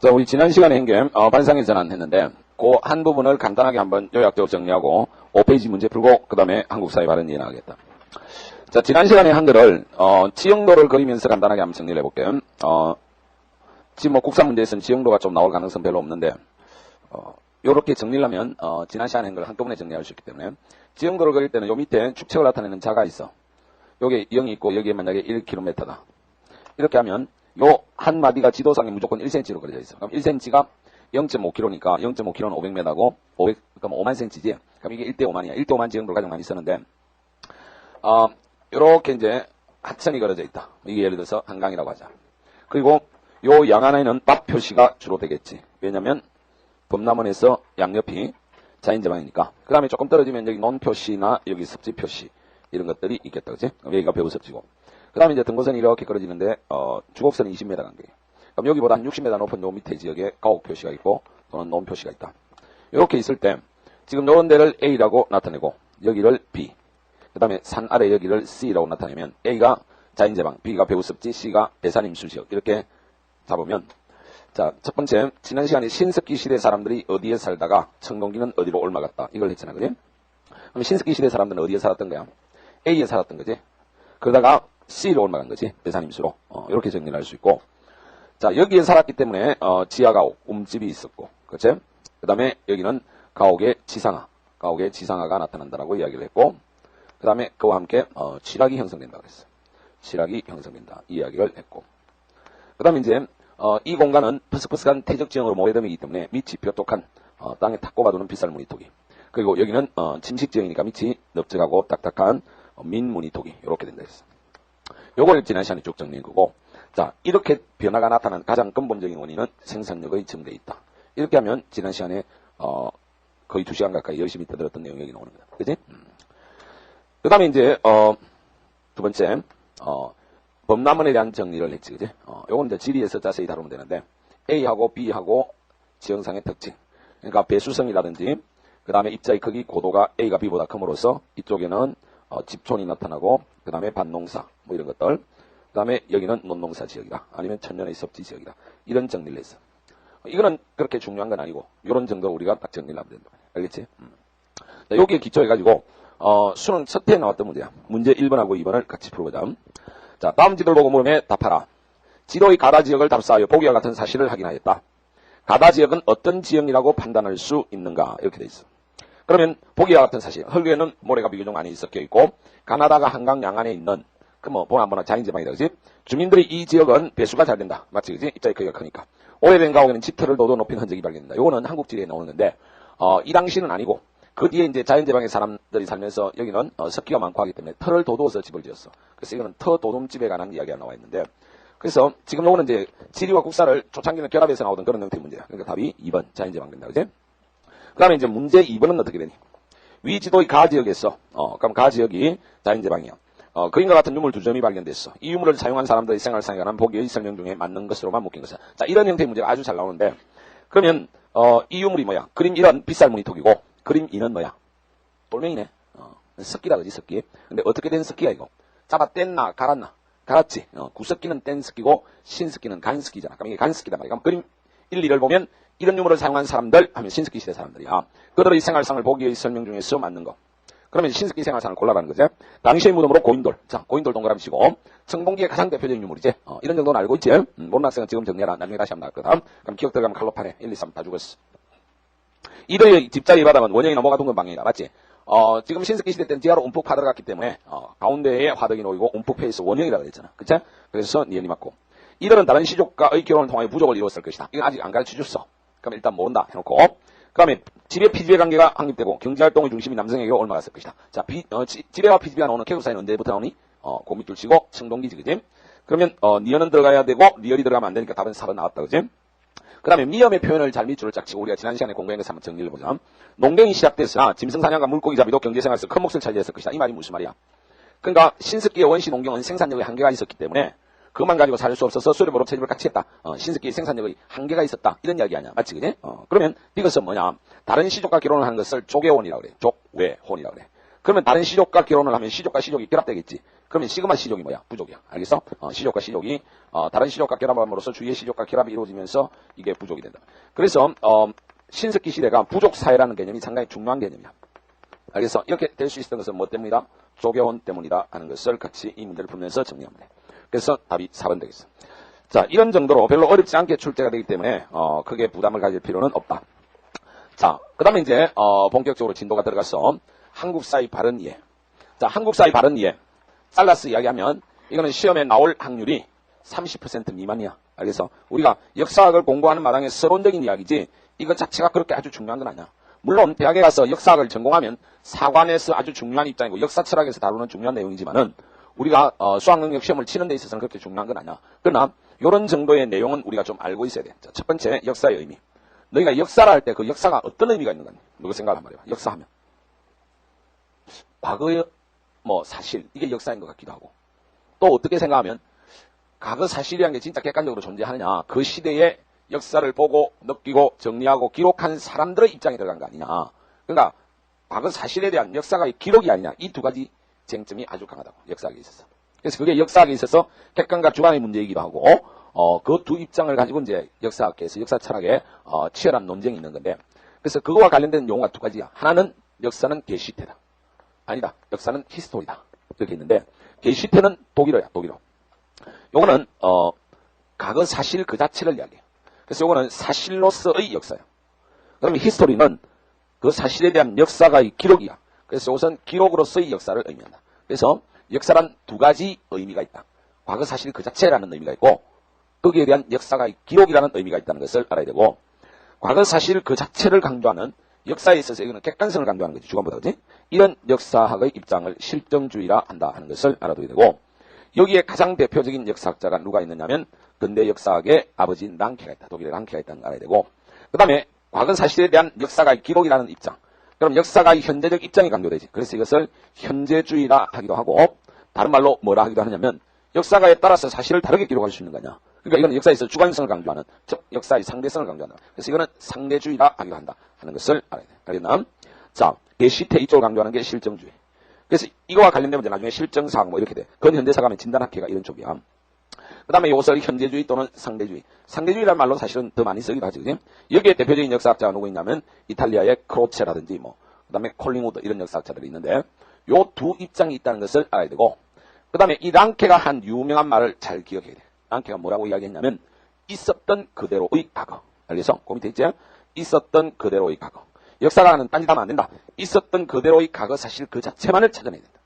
자, 우리 지난 시간에 한게 반상회 전환했는데 그 한 부분을 간단하게 한번 요약적으로 정리하고 5페이지 문제 풀고 그 다음에 한국사회 발언 이해나가겠다. 자, 지난 시간에 한 거를 지형도를 그리면서 간단하게 한번 정리를 해볼게요. 지금 뭐 국사 문제에서는 지형도가 좀 나올 가능성 별로 없는데 요렇게 정리를 하면 지난 시간에 한 걸 한꺼번에 정리할 수 있기 때문에 지형도를 그릴 때는 요 밑에 축척을 나타내는 자가 있어. 요게 0이 있고 여기에 만약에 1km다. 이렇게 하면 요 한 마디가 지도상에 무조건 1cm로 그려져 있어. 그럼 1cm가 0.5km니까 0.5km는 500m고 500, 그럼 5만 cm지. 그럼 이게 1대 5만이야. 1대 5만 지형도를 가장 많이 쓰는데 요렇게 이제 하천이 그려져 있다. 이게 예를 들어서 한강이라고 하자. 그리고 요 양안에는 밭 표시가 주로 되겠지. 왜냐면 범람원에서 양옆이 자연제방이니까. 그 다음에 조금 떨어지면 여기 논 표시나 여기 습지 표시 이런 것들이 있겠다. 그치? 여기가 배우 습지고. 그 다음에 이제 등고선이 이렇게 그려지는데 주곡선이 20m 간격이에요. 그럼 여기보다 한 60m 높은 요 밑에 지역에 가옥 표시가 있고 또는 논 표시가 있다. 이렇게 있을 때 지금 요런 데를 A라고 나타내고 여기를 B, 그 다음에 산 아래 여기를 C라고 나타내면 A가 자연제방, B가 배우습지, C가 배산임수지역 이렇게 잡으면 자, 첫 번째 지난 시간에 신석기 시대 사람들이 어디에 살다가 청동기는 어디로 옮아갔다 이걸 했잖아. 그래? 그럼 신석기 시대 사람들은 어디에 살았던 거야? A에 살았던 거지. 그러다가 C로 올라간 거지. 배산임수로. 이렇게 정리를 할 수 있고. 자, 여기에 살았기 때문에, 지하가옥, 움집이 있었고. 그치? 그 다음에 여기는 가옥의 지상화가 나타난다라고 이야기를 했고. 그 다음에 그와 함께, 칠학이 형성된다고 했어. 칠학이 형성된다. 이 이야기를 했고. 그 다음에 이제, 이 공간은 퍼석퍼석한 태적지형으로 모래덤이기 때문에 밑이 뾰족한, 땅에 탁 꼽아두는 빗살무늬 토기. 그리고 여기는, 침식지형이니까 밑이 넓적하고 딱딱한 민무늬 토기. 이렇게 된다 했어. 요걸 지난 시간에 쭉 정리한 거고. 자, 이렇게 변화가 나타난 가장 근본적인 원인은 생산력의 증대에 있다. 이렇게 하면 지난 시간에 거의 2시간 가까이 열심히 떠들었던 내용이 여기 나오는 거다. 그지? 그 다음에 이제 두 번째 범람원에 대한 정리를 했지. 그지? 요건 이제 지리에서 자세히 다루면 되는데 A하고 B하고 지형상의 특징. 그러니까 배수성이라든지 그 다음에 입자의 크기 고도가 A가 B보다 큼으로써 이쪽에는 집촌이 나타나고 그 다음에 밭농사 뭐 이런 것들 그 다음에 여기는 논농사 지역이다. 아니면 천년의 섭지 지역이다. 이런 정리를 했어. 이거는 그렇게 중요한 건 아니고 이런 정도로 우리가 딱 정리를 하면 된다. 알겠지? 자, 여기에 기초해가지고 수능 첫 회에 나왔던 문제야. 문제 1번하고 2번을 같이 풀어보자. 자, 다음 지도를 보고 물음에 답하라. 지도의 가다 지역을 답사하여 보기와 같은 사실을 확인하였다. 가다 지역은 어떤 지형이라고 판단할 수 있는가? 이렇게 돼 있어. 그러면 보기와 같은 사실, 흙에는 모래가 비교적 많이 섞여 있고 가나다가 한강 양안에 있는 그 뭐 보나보나 자연지방이다. 그지? 주민들이 이 지역은 배수가 잘 된다. 맞지? 그지? 입자의 크기가 크니까. 오래된 가옥에는 집터를 도도 높인 흔적이 발견된다. 요거는 한국지리에 나오는 건데 이 당시는 아니고 그 뒤에 이제 자연지방의 사람들이 살면서 여기는 습기가 많고 하기 때문에 터를 도도해서 집을 지었어. 그래서 이거는 터 도둠집에 관한 이야기가 나와 있는데 그래서 지금 요거는 이제 지리와 국사를 초창기는 결합해서 나오던 그런 형태의 문제야. 그러니까 답이 2번 자연지방 된다. 그지? 그 다음에 이제 문제 2번은 어떻게 되니? 위 지도의 가 지역에서, 그럼 가 지역이 자연제방이야. 그림과 같은 유물 2점이 발견됐어. 이 유물을 사용한 사람들의 생활상에 관한 보기의 설명 중에 맞는 것으로만 묶인 것이야. 자, 이런 형태의 문제가 아주 잘 나오는데, 그러면, 이 유물이 뭐야? 그림 1은 빗살무늬 토기고, 그림 2는 뭐야? 돌멩이네. 습기다, 그지, 습기. 근데 어떻게 된 습기야, 이거? 잡아 뗐나, 갈았나? 갈았지. 구습기는 뗀 습기고, 신습기는 간 습기잖아. 그럼 이게 간 습기다 말이야. 그럼 그림 1, 2를 보면, 이런 유물을 사용한 사람들 하면 신석기 시대 사람들이야. 그들의 생활상을 보기의 설명 중에서 맞는 거. 그러면 신석기 생활상을 골라라는 거죠. 당시의 무덤으로 고인돌. 자, 고인돌 동그라미 치고 청동기의 가장 대표적인 유물이지. 이런 정도는 알고 있지. 모르는 학생은 지금 정리해라. 나중에 다시 한번 나올 거다. 그럼 기억 들어가면 칼로 파네. 1, 2, 3 다 죽었어. 이들의 집자리 바닥은 원형이 넘어가 둥근 방향이다. 맞지? 지금 신석기 시대 때는 지하로 움푹 파들어갔기 때문에 가운데에 화덕이 놓이고 움푹 패있어 원형이라고 했잖아. 그치? 그래서 니은이 맞고. 이들은 다른 시족과의 결혼을 통하여 부족을 이루었을 것이다. 이건 아직 안 가르쳐줬어. 그럼 일단 모른다 해놓고 그 다음에 지배 피지배 관계가 확립되고 경제활동의 중심이 남성에게 옮아갔을 것이다. 자, 지배와 피지배가 나오는 계급 사이는 언제부터 나오니? 그 밑줄 치고 청동기지. 그지? 그러면 니은은 들어가야 되고 리얼이 들어가면 안 되니까 답은 4번 나왔다. 그지? 그 다음에 미염의 표현을 잘 밑줄을 짝 치고 우리가 지난 시간에 공부한 것을 한번 정리를 해보자. 농경이 시작됐으나 짐승사냥과 물고기 잡이도 경제생활에서 큰 몫을 차지했을 것이다. 이 말이 무슨 말이야? 그러니까 신석기의 원시 농경은 생산력의 한계가 있었기 때문에 그것만 가지고 살 수 없어서 수렵으로 채집을 같이 했다. 신석기의 생산력의 한계가 있었다. 이런 이야기 아니야. 맞지? 그지? 그러면 이것은 뭐냐? 다른 시족과 결혼을 하는 것을 족외혼이라고 그래. 족외혼이라고 그래. 그러면 다른 시족과 결혼을 하면 시족과 시족이 결합되겠지. 그러면 시그마 시족이 뭐야? 부족이야. 알겠어? 시족과 시족이 다른 시족과 결합함으로써 주위의 시족과 결합이 이루어지면서 이게 부족이 된다. 그래서 신석기 시대가 부족 사회라는 개념이 상당히 중요한 개념이야. 알겠어? 이렇게 될 수 있었던 것은 뭐 때문이다? 조교원 때문이다 하는 것을 같이 이 문제를 풀면서 정리하면 돼. 그래서 답이 4번 되겠어. 자, 이런 정도로 별로 어렵지 않게 출제가 되기 때문에 크게 부담을 가질 필요는 없다. 자, 그 다음에 이제 본격적으로 진도가 들어가서 한국사의 바른 이해. 자, 한국사의 바른 이해. 살라스 이야기하면 이거는 시험에 나올 확률이 30% 미만이야. 알겠어? 우리가 역사학을 공부하는 마당에 서론적인 이야기지 이것 자체가 그렇게 아주 중요한 건 아니야. 물론 대학에 가서 역사학을 전공하면 사관에서 아주 중요한 입장이고 역사 철학에서 다루는 중요한 내용이지만은 우리가 수학능력 시험을 치는 데 있어서는 그렇게 중요한 건 아니야. 그러나 이런 정도의 내용은 우리가 좀 알고 있어야 돼. 자, 첫 번째 역사의 의미. 너희가 역사를 할 때 그 역사가 어떤 의미가 있는 거니? 누가 생각하란 말이야. 역사하면 과거의 뭐 사실 이게 역사인 것 같기도 하고 또 어떻게 생각하면 과거 사실이라는 게 진짜 객관적으로 존재하느냐 그 시대의 역사를 보고 느끼고 정리하고 기록한 사람들의 입장이 들어간 거 아니냐. 그러니까 과거 사실에 대한 역사가의 기록이 아니냐. 이 두 가지 쟁점이 아주 강하다고 역사학에 있어서. 그래서 그게 역사학에 있어서 객관과 주관의 문제이기도 하고 그 두 입장을 가지고 이제 역사학계에서 역사 철학에 치열한 논쟁이 있는 건데 그래서 그거와 관련된 용어가 두 가지야. 하나는 역사는 게시테다. 아니다. 역사는 히스토리다. 이렇게 있는데 게시테는 독일어야. 독일어. 요거는 과거 사실 그 자체를 이야기해요. 그래서 요거는 사실로서의 역사야. 그러면 히스토리는 그 사실에 대한 역사가의 기록이야. 그래서 이것은 기록으로서의 역사를 의미한다. 그래서 역사란 두 가지 의미가 있다. 과거 사실 그 자체라는 의미가 있고 거기에 대한 역사가의 기록이라는 의미가 있다는 것을 알아야 되고 과거 사실 그 자체를 강조하는 역사에 있어서 이거는 객관성을 강조하는 거지. 주관보다 그지? 이런 역사학의 입장을 실정주의라 한다 하는 것을 알아둬야 되고 여기에 가장 대표적인 역사학자가 누가 있느냐면 근대 역사학의 아버지인 랑케가 있다. 독일의 랑케가 있다는 걸 알아야 되고 그 다음에 과거 사실에 대한 역사가의 기록이라는 입장. 그럼 역사가의 현재적 입장이 강조되지. 그래서 이것을 현재주의라 하기도 하고 다른 말로 뭐라 하기도 하냐면 역사가에 따라서 사실을 다르게 기록할 수 있는 거냐. 그러니까 이건 역사에서 주관성을 강조하는 즉 역사의 상대성을 강조한다. 그래서 이거는 상대주의라 하기도 한다 하는 것을 알아야 돼. 알겠나? 자, 게시테 이쪽을 강조하는 게 실정주의. 그래서 이거와 관련된 문제 나중에 실정사학 뭐 이렇게 돼. 근현대사가 하면 진단학회가 이런 쪽이야. 그 다음에 이것을 현재주의 또는 상대주의. 상대주의라는 말로 사실은 더 많이 쓰기도 하지. 그지? 여기에 대표적인 역사학자가 누구 있냐면 이탈리아의 크로체라든지 뭐 그 다음에 콜링우드 이런 역사학자들이 있는데 요 두 입장이 있다는 것을 알아야 되고 그 다음에 이 랑케가 한 유명한 말을 잘 기억해야 돼. 랑케가 뭐라고 이야기했냐면 있었던 그대로의 과거. 알겠어? 그 밑에 있지? 있었던 그대로의 과거. 역사가는 딴짓하면 안 된다. 있었던 그대로의 과거 사실 그 자체만을 찾아내야 된다.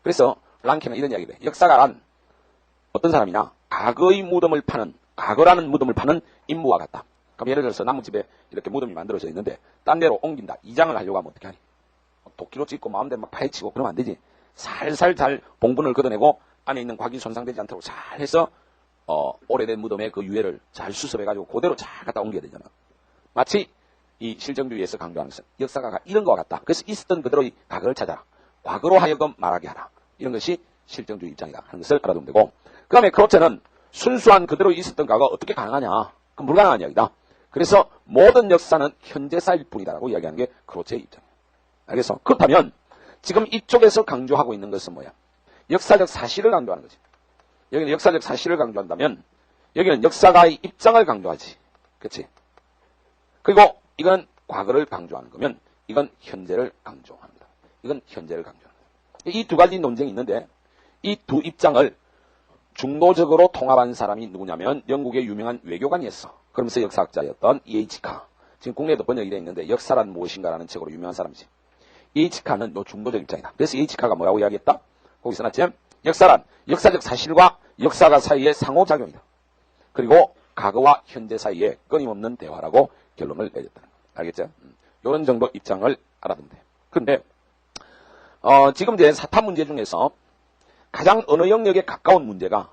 그래서 랑케는 이런 이야기를 해. 역사가란 어떤 사람이냐? 과거의 무덤을 파는, 과거라는 무덤을 파는 인무와 같다. 그럼 예를 들어서 나무집에 이렇게 무덤이 만들어져 있는데 딴 데로 옮긴다. 이장을 하려고 하면 어떻게 하니? 도끼로 찍고 마음대로 막 파헤치고 그러면 안 되지. 살살 잘 봉분을 걷어내고 안에 있는 곽이 손상되지 않도록 잘 해서 오래된 무덤의 그 유해를 잘 수습해가지고 그대로 잘 갖다 옮겨야 되잖아. 마치 이 실정주의에서 강조하는 것은 역사가 이런 것과 같다. 그래서 있었던 그대로의 과거를 찾아라. 과거로 하여금 말하게 하라. 이런 것이 실정주의 입장이다 하는 것을 알아두면 되고 그 다음에 크로체는 순수한 그대로 있었던 과거가 어떻게 가능하냐. 그건 불가능한 이야기다. 그래서 모든 역사는 현재사일 뿐이다라고 이야기하는 게 크로체의 입장이에요. 알겠어? 그렇다면 지금 이쪽에서 강조하고 있는 것은 뭐야? 역사적 사실을 강조하는 거지. 여기는 역사적 사실을 강조한다면 여기는 역사가의 입장을 강조하지. 그렇지? 그리고 이건 과거를 강조하는 거면 이건 현재를 강조합니다. 이건 현재를 강조하는 거예요. 이 두 가지 논쟁이 있는데 이 두 입장을 중도적으로 통합한 사람이 누구냐면 영국의 유명한 외교관이었어. 그러면서 역사학자였던 E.H. 카. 지금 국내에도 번역이 되어 있는데 역사란 무엇인가라는 책으로 유명한 사람이지. E.H. 카는 요 중도적 입장이다. 그래서 E.H. 카가 뭐라고 이야기했다? 거기서 났지? 역사란 역사적 사실과 역사가 사이의 상호작용이다. 그리고 과거와 현재 사이에 끊임없는 대화라고 결론을 내렸다는 거야. 알겠죠? 이런 정도 입장을 알아두면 돼. 그런데 지금 이제 사탐 문제 중에서 가장 언어 영역에 가까운 문제가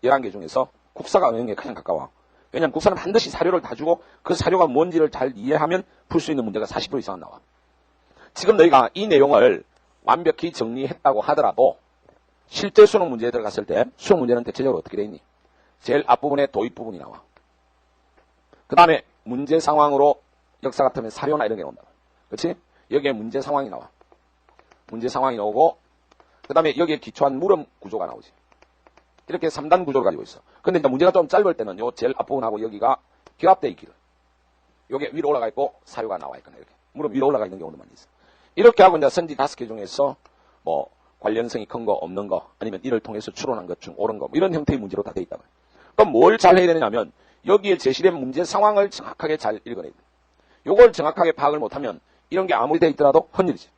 11개 중에서 국사가 언어 영역에 가장 가까워. 왜냐하면 국사는 반드시 사료를 다 주고 그 사료가 뭔지를 잘 이해하면 풀 수 있는 문제가 40% 이상은 나와. 지금 너희가 이 내용을 완벽히 정리했다고 하더라도 실제 수능 문제에 들어갔을 때 수능 문제는 대체적으로 어떻게 되어 있니? 제일 앞부분에 도입 부분이 나와. 그 다음에 문제 상황으로 역사 같으면 사료나 이런 게 나온다. 그렇지? 여기에 문제 상황이 나와. 문제 상황이 나오고 그 다음에 여기에 기초한 물음 구조가 나오지. 이렇게 3단 구조를 가지고 있어. 근데 이제 문제가 좀 짧을 때는 요 제일 앞부분하고 여기가 결합되어 있기를. 요게 위로 올라가 있고 사유가 나와 있거나 이렇게. 물음 위로 올라가 있는 경우도 많이 있어. 이렇게 하고 이제 선지 5개 중에서 뭐 관련성이 큰 거 없는 거 아니면 이를 통해서 추론한 것 중 옳은 거 뭐 이런 형태의 문제로 다 돼 있다. 그럼 뭘 잘 해야 되냐면 여기에 제시된 문제 상황을 정확하게 잘 읽어내야 돼. 요걸 정확하게 파악을 못하면 이런 게 아무리 돼 있더라도 헛일이지.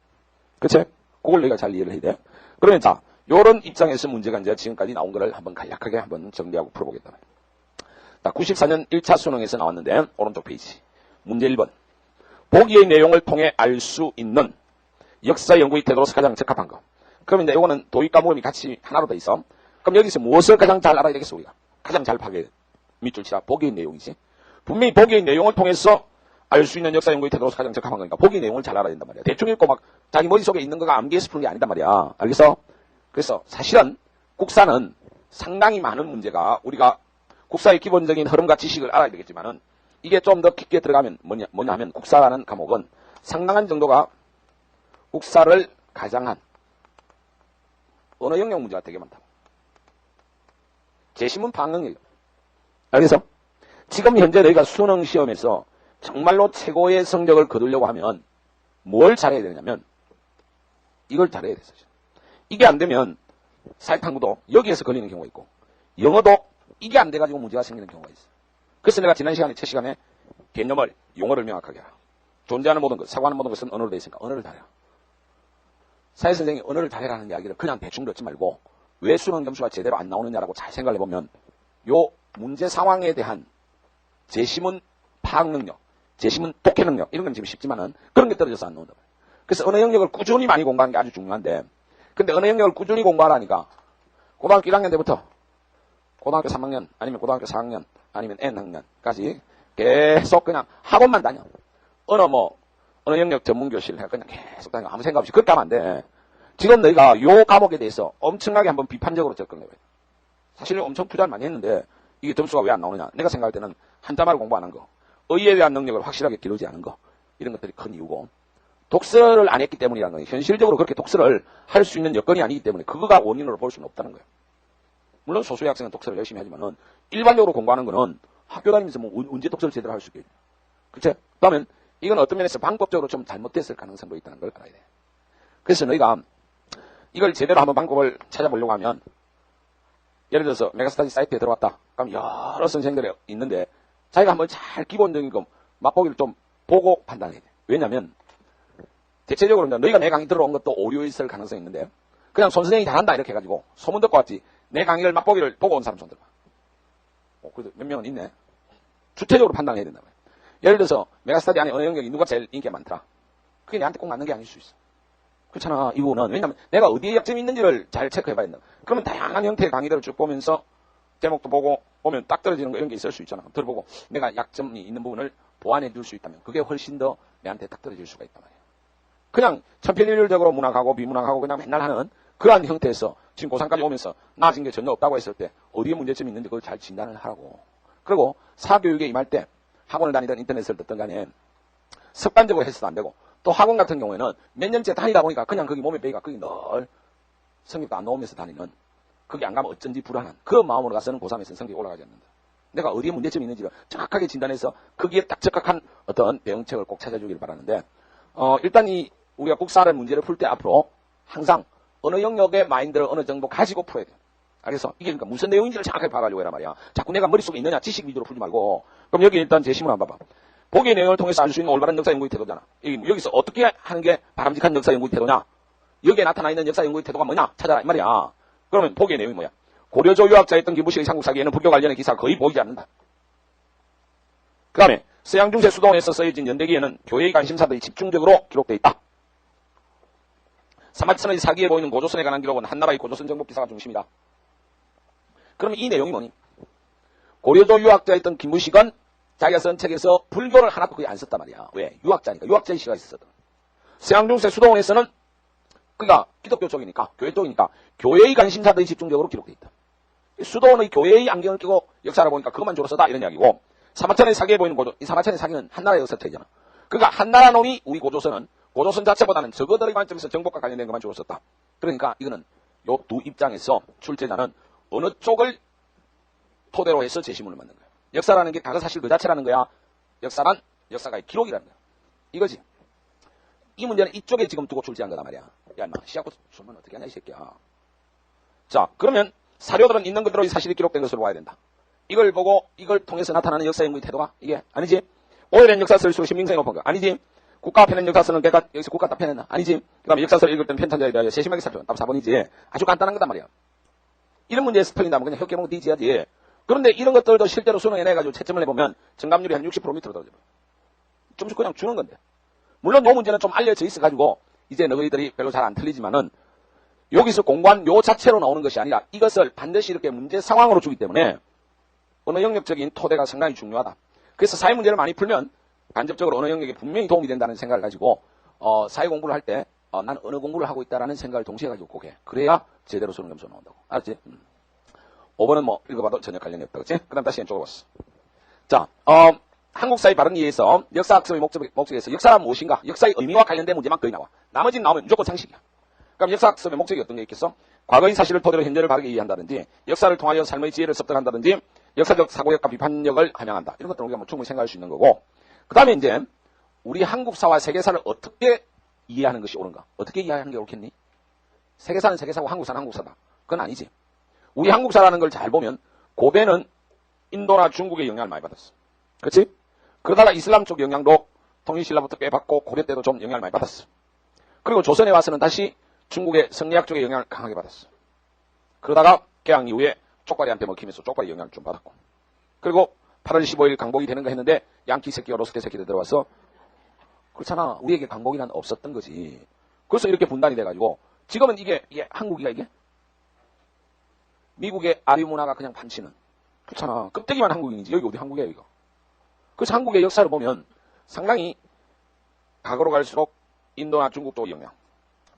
그치? 그걸 내가 잘 이해를 해야 돼. 그러면 자, 요런 입장에서 문제가 이제 지금까지 나온 거를 한번 간략하게 한번 정리하고 풀어보겠다. 자, 94년 1차 수능에서 나왔는데, 오른쪽 페이지. 문제 1번. 보기의 내용을 통해 알 수 있는 역사 연구의 태도로서 가장 적합한 거. 그럼 이제 요거는 도입과 모음이 같이 하나로 돼 있어. 그럼 여기서 무엇을 가장 잘 알아야 되겠어, 우리가? 가장 잘 파악해. 밑줄 치라. 보기의 내용이지. 분명히 보기의 내용을 통해서 알 수 있는 역사 연구의 태도로서 가장 적합한 거니까 보기의 내용을 잘 알아야 된단 말이야. 대충 읽고 막 자기 머릿속에 있는 거가 암기해서 푸는 게 아니단 말이야. 알겠어? 그래서 사실은 국사는 상당히 많은 문제가 우리가 국사의 기본적인 흐름과 지식을 알아야 되겠지만은 이게 좀 더 깊게 들어가면 뭐냐 하면 국사라는 과목은 상당한 정도가 국사를 가장한 언어 영역 문제가 되게 많다고. 제시문 파악 능력. 알겠어? 지금 현재 너희가 수능 시험에서 정말로 최고의 성적을 거두려고 하면 뭘 잘해야 되냐면 이걸 잘해야 돼. 사실. 이게 안 되면 사회탐구도 여기에서 걸리는 경우가 있고 영어도 이게 안 돼가지고 문제가 생기는 경우가 있어. 그래서 내가 지난 시간에 첫 시간에 개념을 용어를 명확하게 하라. 존재하는 모든 것, 사고하는 모든 것은 언어로 되어 있으니까 언어를 잘해라. 사회선생이 언어를 잘해라는 이야기를 그냥 대충 듣지 말고 왜 수능 점수가 제대로 안 나오느냐라고 잘 생각을 해보면 요 문제 상황에 대한 제시문 파악 능력, 제시문 독해 능력 이런 건 지금 쉽지만은 그런 게 떨어져서 안 나온다. 그래서 언어 영역을 꾸준히 많이 공부하는 게 아주 중요한데 근데 언어 영역을 꾸준히 공부하라니까 고등학교 1학년 때부터 고등학교 3학년 아니면 고등학교 4학년 아니면 N학년까지 계속 그냥 학원만 다녀. 언어 영역 전문교실 그냥 계속 다녀. 아무 생각 없이 그렇게 하면 안 돼. 지금 너희가 요 과목에 대해서 엄청나게 한번 비판적으로 접근해봐요. 사실 엄청 투자를 많이 했는데 이게 점수가 왜 안 나오느냐. 내가 생각할 때는 한자말을 공부 안 한 거, 의에 대한 능력을 확실하게 기르지 않은 거 이런 것들이 큰 이유고 독서를 안 했기 때문이라는 거예요. 현실적으로 그렇게 독서를 할 수 있는 여건이 아니기 때문에 그거가 원인으로 볼 수는 없다는 거예요. 물론 소수의 학생은 독서를 열심히 하지만은 일반적으로 공부하는 거는 학교 다니면서 뭐 언제 독서를 제대로 할 수 있겠냐. 그치? 그러면 이건 어떤 면에서 방법적으로 좀 잘못됐을 가능성도 있다는 걸 알아야 돼. 그래서 너희가 이걸 제대로 한번 방법을 찾아보려고 하면 예를 들어서 메가스터디 사이트에 들어왔다. 그럼 여러 선생들이 있는데 자기가 한번 잘 기본적인 거 맛보기를 좀 보고 판단해야 돼. 왜냐면 대체적으로 너희가 내 강의 들어온 것도 오류 있을 가능성이 있는데 그냥 손 선생님이 잘한다 이렇게 해가지고 소문 듣고 왔지 내 강의를 맛보기를 보고 온 사람 손 들어봐. 그래도 몇 명은 있네. 주체적으로 판단해야 된다. 예를 들어서 메가스터디 안에 어느 영역이 누가 제일 인기가 많더라. 그게 내한테 꼭 맞는 게 아닐 수 있어. 그렇잖아. 이 부분은 왜냐면 내가 어디에 약점이 있는지를 잘 체크해봐야 된다. 그러면 다양한 형태의 강의들을 쭉 보면서 제목도 보고 보면 딱 떨어지는 거 이런 게 있을 수 있잖아. 들어보고 내가 약점이 있는 부분을 보완해 줄 수 있다면 그게 훨씬 더 내한테 딱 떨어질 수가 있단 말이야. 그냥 천편일률적으로 문학하고 비문학하고 그냥 맨날 하는 그러한 형태에서 지금 고3까지 오면서 나아진 게 전혀 없다고 했을 때 어디에 문제점이 있는지 그걸 잘 진단을 하라고. 그리고 사교육에 임할 때 학원을 다니든 인터넷을 듣든 간에 습관적으로 해서도 안 되고 또 학원 같은 경우에는 몇 년째 다니다 보니까 그냥 거기 몸에 배기가 거기 늘 성적도 안 나오면서 다니는 거기 안 가면 어쩐지 불안한 그 마음으로 가서는 고3에서는 성적이 올라가지 않는다. 내가 어디에 문제점이 있는지를 정확하게 진단해서 거기에 딱 적합한 어떤 대응책을 꼭 찾아주길 바라는데 일단 우리가 국사라는 문제를 풀 때 앞으로 항상 어느 영역의 마인드를 어느 정도 가지고 풀어야 돼. 그래서 이게 그러니까 무슨 내용인지를 정확하게 봐가지고 해라 말이야. 자꾸 내가 머릿속에 있느냐 지식 위주로 풀지 말고. 그럼 여기 일단 제시문 한번 봐봐. 보기의 내용을 통해서 알 수 있는 올바른 역사 연구의 태도잖아. 여기서 어떻게 하는 게 바람직한 역사 연구의 태도냐? 여기에 나타나 있는 역사 연구의 태도가 뭐냐? 찾아라 이 말이야. 그러면 보기의 내용이 뭐야? 고려조 유학자였던 김부식의 삼국사기에는 불교 관련의 기사가 거의 보이지 않는다. 그 다음에 서양 중세 수도원에서 쓰여진 연대기에는 교회의 관심사들이 집중적으로 기록되어 있다. 사마천의 사기에 보이는 고조선에 관한 기록은 한나라의 고조선 정복 기사가 중심이다. 그러면 이 내용이 뭐니? 고려조 유학자였던 김부식은 자기가 쓴 책에서 불교를 하나도 거의 안 썼단 말이야. 왜? 유학자니까. 유학자의 시가 있었거든. 서양 중세 수도원에서는 그가 기독교 쪽이니까, 교회 쪽이니까 교회의 관심사들이 집중적으로 기록되어 있다. 수도원의 교회의 안경을 끼고 역사를 보니까 그것만 주로 써다 이런 이야기고 사마천의 사기에 보이는 고조, 이 사마천의 사기는 한나라의 역사책이잖아. 그러니까 한나라 놈이 우리 고조선은 고조선 자체보다는 저거들의 관점에서 정복과 관련된 것만 주로 썼다. 그러니까 이거는 요 두 입장에서 출제자는 어느 쪽을 토대로 해서 제시문을 만든 거야. 역사라는 게 과거 사실 그 자체라는 거야. 역사란 역사가의 기록이라는 거야. 이거지. 이 문제는 이쪽에 지금 두고 출제한 거단 말이야. 야, 인마, 시작부터 설명 어떻게 하냐, 이 새끼야. 자, 그러면 사료들은 있는 그대로 이 사실이 기록된 것으로 봐야 된다. 이걸 보고 이걸 통해서 나타나는 역사 연구의 태도가 이게 아니지. 오해된 역사 쓸수록 신빙성이 높은 거 아니지. 국가 편은 역사 쓰는 걔가 여기서 국가 다 편했나 아니지. 그 다음에 역사서를 읽을 때는 편찬자에 대하여 세심하게 살펴. 답 4번이지. 아주 간단한 거단 말이야. 이런 문제에서 틀린다면 그냥 혁개봉 뒤지야지. 그런데 이런 것들도 실제로 수능해내가지고 채점을 해보면 정답률이 한 60% 밑으로 떨어져. 좀 그냥 주는 건데. 물론 이 문제는 좀 알려져 있어가지고 이제 너희들이 별로 잘 안 틀리지만은 여기서 공부한 요 자체로 나오는 것이 아니라 이것을 반드시 이렇게 문제 상황으로 주기 때문에 언어 영역적인 토대가 상당히 중요하다. 그래서 사회 문제를 많이 풀면 간접적으로 언어 영역에 분명히 도움이 된다는 생각을 가지고 사회 공부를 할 때 난 언어 공부를 하고 있다라는 생각을 동시에 가지고 꼭 해. 그래야 제대로 수능 점수 나온다고. 알았지? 5번은 뭐 읽어봐도 전혀 관련이 없다. 그치? 그 다음 다시 왼쪽으로 봤어. 자, 한국사의 바른 이해에서 역사학습의 목적에서 역사란 무엇인가? 역사의 의미와 관련된 문제만 거의 나와. 나머지는 나오면 무조건 상식이야. 그럼 역사학습의 목적이 어떤 게 있겠어? 과거의 사실을 토대로 현재를 바르게 이해한다든지, 역사를 통하여 삶의 지혜를 습득한다든지, 역사적 사고력과 비판력을 함양한다. 이런 것들은 우리가 뭐 충분히 생각할 수 있는 거고, 그 다음에 이제 우리 한국사와 세계사를 어떻게 이해하는 것이 옳은가? 어떻게 이해하는 게 옳겠니? 세계사는 세계사고 한국사는 한국사다. 그건 아니지. 우리 한국사라는 걸 잘 보면 고대는 인도나 중국의 영향을 많이 받았어. 그렇지? 그러다가 이슬람 쪽 영향도 통일신라부터 꽤 받고 고려 때도 좀 영향을 많이 받았어. 그리고 조선에 와서는 다시 중국의 성리학 쪽의 영향을 강하게 받았어. 그러다가 개항 이후에 쪽발이한테 먹히면서 쪽발이 영향을 좀 받았고. 그리고 8월 15일 강복이 되는가 했는데 양키 새끼와 로스테 새끼들 들어와서 그렇잖아. 우리에게 강복이란 없었던 거지. 그래서 이렇게 분단이 돼가지고 지금은 이게 한국이가 이게 미국의 아류 문화가 그냥 반치는 그렇잖아. 껍데기만 한국인이지. 여기 어디 한국이야 이거. 그래서 한국의 역사를 보면 상당히 과거로 갈수록 인도나 중국도 영향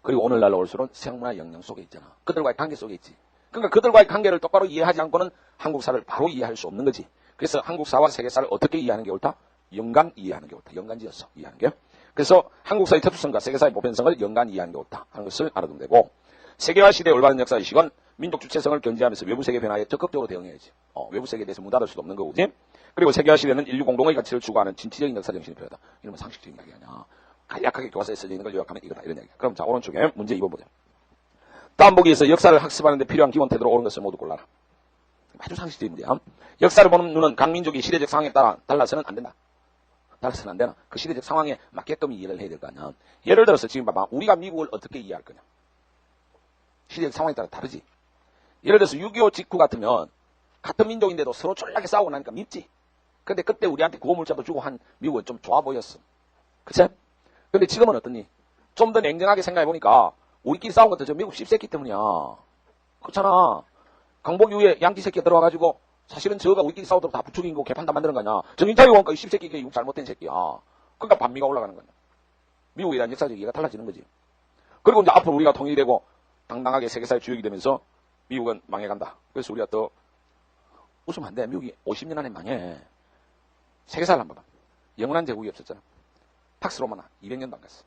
그리고 오늘날로 올수록 서양문화 영향 속에 있잖아. 그들과의 관계 속에 있지. 그러니까 그들과의 관계를 똑바로 이해하지 않고는 한국사를 바로 이해할 수 없는 거지. 그래서 한국사와 세계사를 어떻게 이해하는 게 옳다? 연간 이해하는 게 옳다. 연간지어서 이해하는 게. 그래서 한국사의 특수성과 세계사의 보편성을 연간 이해하는 게 옳다 하는 것을 알아두면 되고 세계화 시대의 올바른 역사의식은 민족 주체성을 견지하면서 외부 세계 변화에 적극적으로 대응해야지. 외부 세계에 대해서 문 닫을 수도 없는 거고, 그지? 그리고 세계화 시대는 인류 공동의 가치를 추구하는 진취적인 역사 정신이 필요하다. 이러면 상식적인 이야기 아니야. 간략하게 교과서에 써져 있는 걸 요약하면 이거다. 이런 이야기. 그럼 자, 오른쪽에 문제 2번 보자. 다음 보기에서 역사를 학습하는 데 필요한 기본 태도로 옳은 것을 모두 골라라. 아주 상식적인 문제야. 역사를 보는 눈은 각 민족이 시대적 상황에 따라 달라서는 안 된다. 달라서는 안 되나? 그 시대적 상황에 맞게끔 이해를 해야 될 거 아니야. 예를 들어서 지금 봐봐. 우리가 미국을 어떻게 이해할 거냐. 시대적 상황에 따라 다르지. 예를 들어서 6.25 직후 같으면 같은 민족인데도 서로 쫄라게 싸우고 나니까 밉지. 근데 그때 우리한테 구호물자도 주고 한 미국은 좀 좋아 보였어. 그치? 근데 지금은 어떠니? 좀 더 냉정하게 생각해보니까 우리끼리 싸운 것도 저 미국 씹새끼 때문이야. 그렇잖아. 강복 이후에 양키 새끼가 들어와가지고 사실은 저가 우리끼리 싸우도록 다 부추긴 개판 다 만드는 거 아니야. 정인타이 원가 이 씹새끼가 미국 잘못된 새끼야. 그러니까 반미가 올라가는 거야. 미국에 대한 역사적 이해가 달라지는 거지. 그리고 이제 앞으로 우리가 통일이 되고 당당하게 세계사의 주역이 되면서 미국은 망해간다. 그래서 우리가 또 웃으면 안 돼. 미국이 50년 안에 망해. 세계사를 한번 봐. 영원한 제국이 없었잖아. 팍스 로마나 200년도 안 갔어.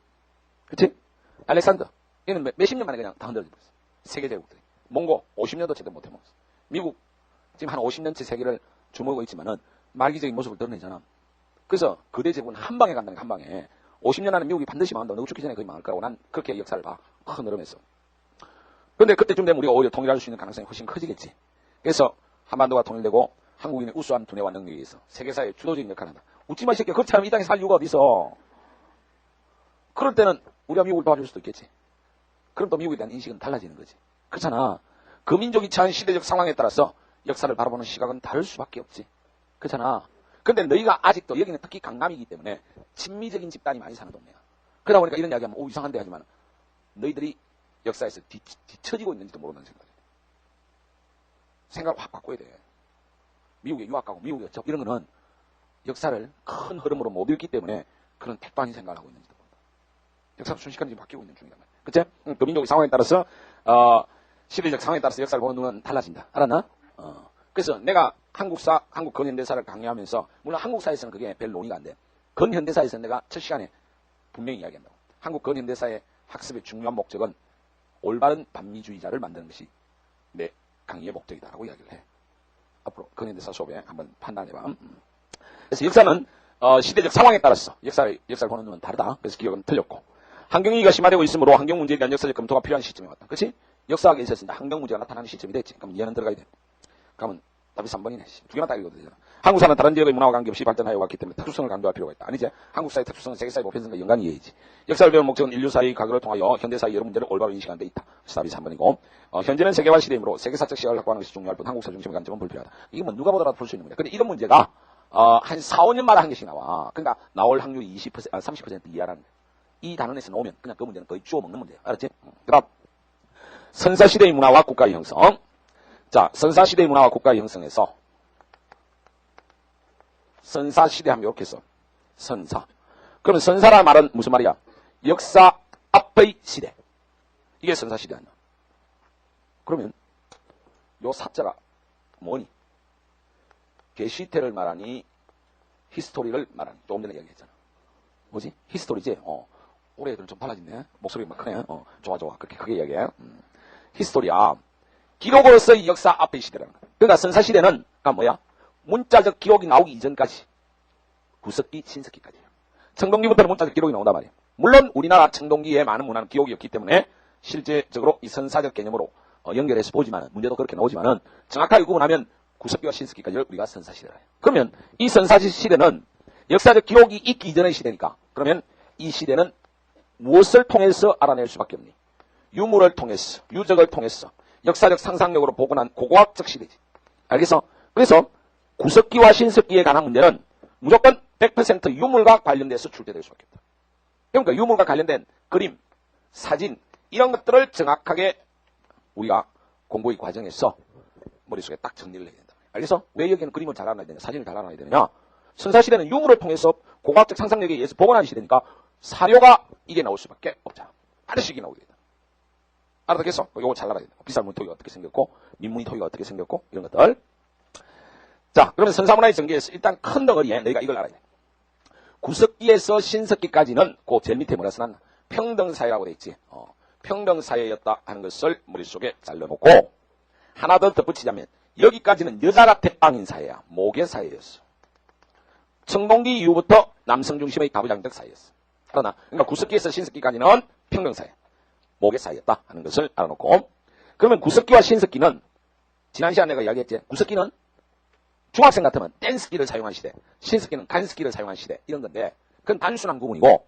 그치? 알렉산더. 얘는 몇십 년 만에 그냥 다 흔들어져 버렸어. 세계 제국들이. 몽고 50년도 제대로 못 해먹었어. 미국 지금 한 50년째 세계를 주목하고 있지만은 말기적인 모습을 드러내잖아. 그래서 거대 제국은 한 방에 간다는 게 한 방에. 50년 안에 미국이 반드시 망한다. 너가 죽기 전에 거의 망할 거라고 난 그렇게 역사를 봐. 큰 흐름에서. 근데 그때쯤 되면 우리가 오히려 통일할 수 있는 가능성이 훨씬 커지겠지. 그래서 한반도가 통일되고 한국인의 우수한 두뇌와 능력에 의해서 세계사의 주도적인 역할을 한다. 웃지 마, 이 새끼야. 그렇지 않으면 이 땅에 살 이유가 어디 있어. 그럴 때는 우리가 미국을 도와줄 수도 있겠지. 그럼 또 미국에 대한 인식은 달라지는 거지. 그렇잖아. 그 민족이 처한 시대적 상황에 따라서 역사를 바라보는 시각은 다를 수밖에 없지. 그렇잖아. 근데 너희가 아직도 여기는 특히 강남이기 때문에 친미적인 집단이 많이 사는 동네야. 그러다 보니까 이런 이야기하면 이상한데 하지만 너희들이 역사에서 뒤처지고 있는지도 모르는 생각이야. 생각을 확 바꿔야 돼. 미국에 유학 가고 미국에 어쩌고 이런 거는 역사를 큰 흐름으로 못 읽기 때문에 그런 백반이 생각을 하고 있는지도 모른다. 역사가 순식간에 지금 바뀌고 있는 중이란 말이야. 그치? 그 민족의 상황에 따라서 시대적 상황에 따라서 역사를 보는 눈은 달라진다. 알았나? 그래서 내가 한국사, 한국 근현대사를 강의하면서 물론 한국사에서는 그게 별 논의가 안 돼. 근현대사에서는 내가 첫 시간에 분명히 이야기한다고. 한국 근현대사의 학습의 중요한 목적은 올바른 반미주의자를 만드는 것이 내 강의의 목적이다라고 이야기를 해. 앞으로 근현대사 수업에 한번 판단해봐. 그래서 역사는 시대적 상황에 따라서 역사를 보는 눈은 다르다. 그래서 기억은 틀렸고, 환경위기가 심화되고 있으므로 환경 문제에 대한 역사적 검토가 필요한 시점이 왔다. 그렇지? 역사학에 있었으니까 환경 문제가 나타나는 시점이 됐지. 그럼 얘는 들어가야 돼. 그러면 답이 3번이네. 두 개만 딱 읽어도 되잖아. 한국사는 다른 지역의 문화와 관계없이 발전하여 왔기 때문에 특수성을 강조할 필요가 있다. 아니지? 한국사의 특수성은 세계사의 보편성과 연관이 이해이지. 역사를 배우는 목적은 인류 사회의 과거를 통하여 현대사의 여러 문제를 올바로 인식하는 데 있다. 그래서 답이 3번이고, 현재는 세계화 시대이므로 세계사적 시각을 확보하는 것이 중요할 뿐 한국사 중심의 관점은 불필요하다. 이게 뭐 누가 보더라도 볼 수 있는 문제. 근데 이런 문제가 한 4, 5년마다 한 개씩 나와. 그러니까 나올 확률이 30% 이하라는 거야. 이 단원에서 나오면 그냥 그 문제는 거의 주워 먹는 문제야. 알았지? 그다음 선사시대의 문화와 국가의 형성. 자, 선사시대의 문화와 국가의 형성에서 선사시대 하면 이렇게 써. 선사. 그러면 선사라는 말은 무슨 말이야? 역사 앞의 시대. 이게 선사시대 아니야. 그러면 요 사자가 뭐니? 게시테를 말하니 히스토리를 말하니. 조금 전에 이야기했잖아. 뭐지? 히스토리지? 올해 애들은 좀 달라졌네. 목소리가 막 크네. 좋아. 그렇게 크게 이야기해. 히스토리야. 기록으로서의 역사 앞의 시대라는 거야. 그러니까 선사시대는 뭐야? 문자적 기록이 나오기 이전까지. 구석기, 신석기까지. 청동기부터는 문자적 기록이 나온단 말이야. 물론 우리나라 청동기에 많은 문화는 기록이 없기 때문에 실제적으로 이 선사적 개념으로 연결해서 보지만, 문제도 그렇게 나오지만은 정확하게 구분하면 구석기와 신석기까지를 우리가 선사시대라 해요. 그러면 이 선사시대는 역사적 기록이 있기 이전의 시대니까, 그러면 이 시대는 무엇을 통해서 알아낼 수밖에 없니? 유물을 통해서, 유적을 통해서 역사적 상상력으로 복원한 고고학적 시대지. 알겠어? 그래서 구석기와 신석기에 관한 문제는 무조건 100% 유물과 관련돼서 출제될 수밖에 없다. 그러니까 유물과 관련된 그림, 사진 이런 것들을 정확하게 우리가 공부의 과정에서 머릿속에 딱 정리를 해야 된다. 알겠어? 왜 여기는 그림을 잘 알아놔야 되냐, 사진을 잘 알아놔야 되느냐? 선사시대는 유물을 통해서 고고학적 상상력에 의해서 복원한 시대니까 사료가 이게 나올 수밖에 없잖아. 반드시 이게 나오게 된다. 알아듣겠어? 이거 잘 알아야 돼. 비쌀문 토기가 어떻게 생겼고, 민문이 토기가 어떻게 생겼고, 이런 것들. 자, 그러면 선사문화의 전개에서 일단 큰 덩어리에 너희가 이걸 알아야 돼. 구석기에서 신석기까지는 그 제일 밑에 뭐라 써놨나? 평등사회라고 돼 있지. 평등사회였다 하는 것을 머릿속에 잘 넣어놓고, 하나 더 덧붙이자면, 여기까지는 여자가 대빵인 사회야. 모계사회였어. 청동기 이후부터 남성 중심의 가부장적 사회였어. 그러나, 그러니까 구석기에서 신석기까지는 평등사회, 모계사회였다 하는 것을 알아놓고, 그러면 구석기와 신석기는, 지난 시간에 내가 이야기했지. 구석기는 중학생 같으면 댄스기를 사용한 시대, 신석기는 간스기를 사용한 시대, 이런 건데, 그건 단순한 구분이고,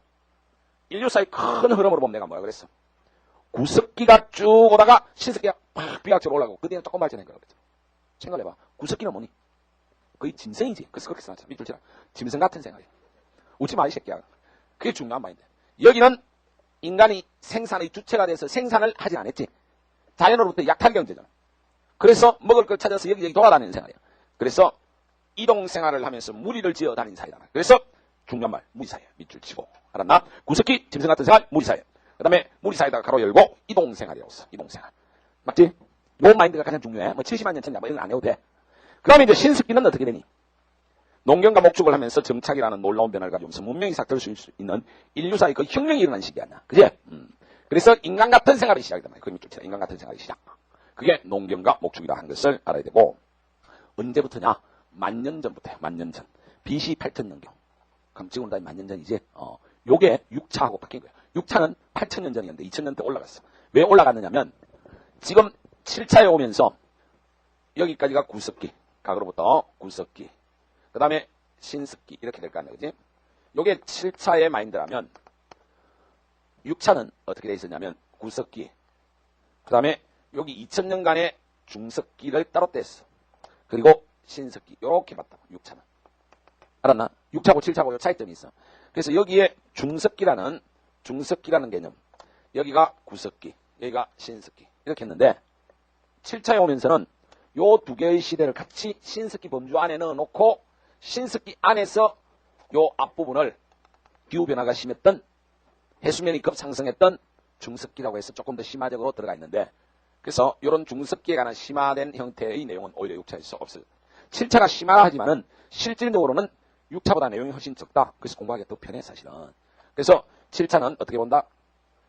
인류사의 큰 흐름으로 보면 내가 뭐라 그랬어? 구석기가 쭉 오다가 신석기가 팍 비약적으로 올라가고, 그 뒤에는 조금 발전한 거라고 그랬죠. 생각해봐. 구석기는 뭐니? 거의 짐승이지. 그래서 그렇게 생각하자. 밑줄 치라. 짐승 같은 생각이야. 웃지 마, 이 새끼야. 그게 중요한 말인데. 여기는 인간이 생산의 주체가 돼서 생산을 하진 않았지. 자연으로부터 약탈경제잖아. 그래서 먹을 걸 찾아서 여기저기 돌아다니는 생활이야. 그래서 이동생활을 하면서 무리를 지어 다니는 사회잖아. 그래서 중요한 말, 무리사회. 밑줄 치고. 알았나? 구석기, 짐승 같은 생활, 무리사회. 그 다음에 무리사회에다가 가로 열고 이동생활이라고 써. 이동생활. 맞지? 요 마인드가 가장 중요해. 뭐 70만 년 전이야. 뭐 이런 거 안 해도 돼. 그 다음에 이제 신석기는 어떻게 되니? 농경과 목축을 하면서 정착이라는 놀라운 변화를 가지면서 문명이 삭될 수 있는 인류사의 그 혁명이 일어난 시기 아니야. 그지? 그래서 인간 같은 생활이 시작이다. 그 밑줄 치라. 인간 같은 생활이 시작. 그게 농경과 목축이라 하는 것을 알아야 되고, 언제부터냐? 만년 전부터야. 만년 전. BC 8000년경. 그럼 지금 다 만년 전이지? 요게 6차하고 바뀐 거야. 6차는 8000년 전이었는데 2000년 때 올라갔어. 왜 올라갔느냐면 지금 7차에 오면서 여기까지가 구석기. 과거로부터 구석기. 그 다음에 신석기. 이렇게 될 거 아니야. 그지? 요게 7차의 마인드라면 6차는 어떻게 돼 있었냐면 구석기. 그 다음에 여기 2000년간의 중석기를 따로 뗐어. 그리고 신석기. 요렇게 봤다. 6차는. 알았나? 6차고 7차고 요 차이점이 있어. 그래서 여기에 중석기라는 개념. 여기가 구석기. 여기가 신석기. 이렇게 했는데 7차에 오면서는 요 두 개의 시대를 같이 신석기 범주 안에 넣어놓고 신석기 안에서 요 앞부분을 기후변화가 심했던 해수면이 급상승했던 중석기라고 해서 조금 더 심화적으로 들어가 있는데, 그래서 이런 중석기에 관한 심화된 형태의 내용은 오히려 6차에서 없어요. 7차가 심화하지만은 실질적으로는 6차보다 내용이 훨씬 적다. 그래서 공부하기가 더 편해 사실은. 그래서 7차는 어떻게 본다?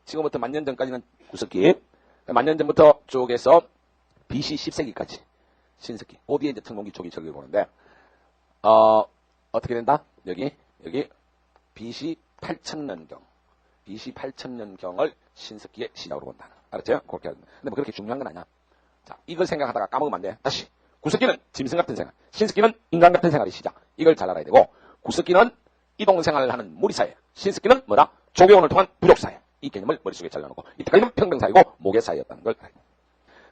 지금부터 만년 전까지는 구석기, 만년 전부터 쪽에서 BC 10세기까지 신석기. 그 뒤에 이제 청동기 쪽이 저기 보는데, 어떻게 된다? 여기 BC 8000년경. BC 8000년경을 신석기의 시작으로 본다. 알았죠? 그렇게 하는. 근데 뭐 그렇게 중요한 건 아니야. 자, 이걸 생각하다가 까먹으면 안 돼. 다시. 구석기는 짐승 같은 생활. 신석기는 인간 같은 생활이 시작. 이걸 잘 알아야 되고, 구석기는 이동 생활을 하는 무리사회. 신석기는 뭐다? 조교원을 통한 부족사회. 이 개념을 머릿속에 잘 넣어놓고, 이때까지는 평등사회고 모계사회였다는 걸 알아야 돼.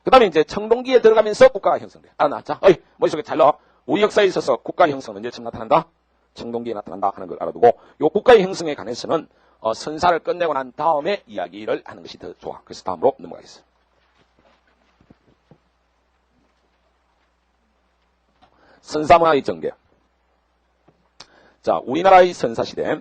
그 다음에 이제 청동기에 들어가면서 국가가 형성돼. 알아놨자? 머릿속에 잘 넣어. 우리 역사에 있어서 국가 형성은 언제 처음 나타난다? 청동기에 나타난다 하는 걸 알아두고, 요 국가의 형성에 관해서는 선사를 끝내고 난 다음에 이야기를 하는 것이 더 좋아. 그래서 다음으로 넘어가겠습니다. 선사문화의 전개. 자, 우리나라의 선사시대.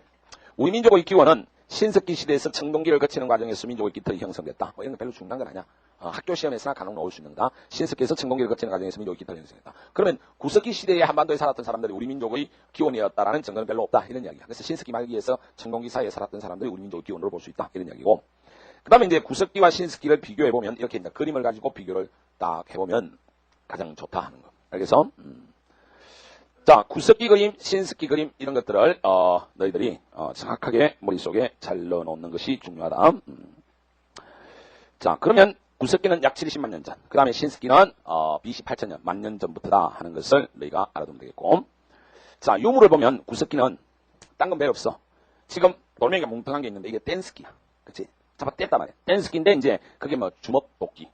우리 민족의 기원은 신석기 시대에서 청동기를 거치는 과정에서 민족의 기틀이 형성됐다. 이런 거 별로 중요한 건 아니야. 학교 시험에서나 간혹 나올 수 있는 거다. 신석기에서 청동기를 거치는 과정에서 민족의 기틀이 형성됐다. 그러면 구석기 시대에 한반도에 살았던 사람들이 우리 민족의 기원이었다라는 증거는 별로 없다. 이런 이야기야. 그래서 신석기 말기에서 청동기 사이에 살았던 사람들이 우리 민족의 기원으로 볼 수 있다. 이런 이야기고. 그 다음에 이제 구석기와 신석기를 비교해보면 이렇게 이제 그림을 가지고 비교를 딱 해보면 가장 좋다 하는 거. 알겠어? 자, 구석기 그림, 신석기 그림 이런 것들을 너희들이 정확하게 머릿속에 잘 넣어놓는 것이 중요하다. 자, 그러면 구석기는 약 70만 년 전, 그 다음에 신석기는 BC 8000년, 만년 전부터다 하는 것을 너희가 알아두면 되겠고. 자, 유물을 보면 구석기는 딴 건 별로 없어. 지금 돌멩이가 뭉텅한 게 있는데 이게 댄스기야. 그치? 잡아 뗐단 말이야. 댄스기인데 이제 그게 뭐 주먹도끼.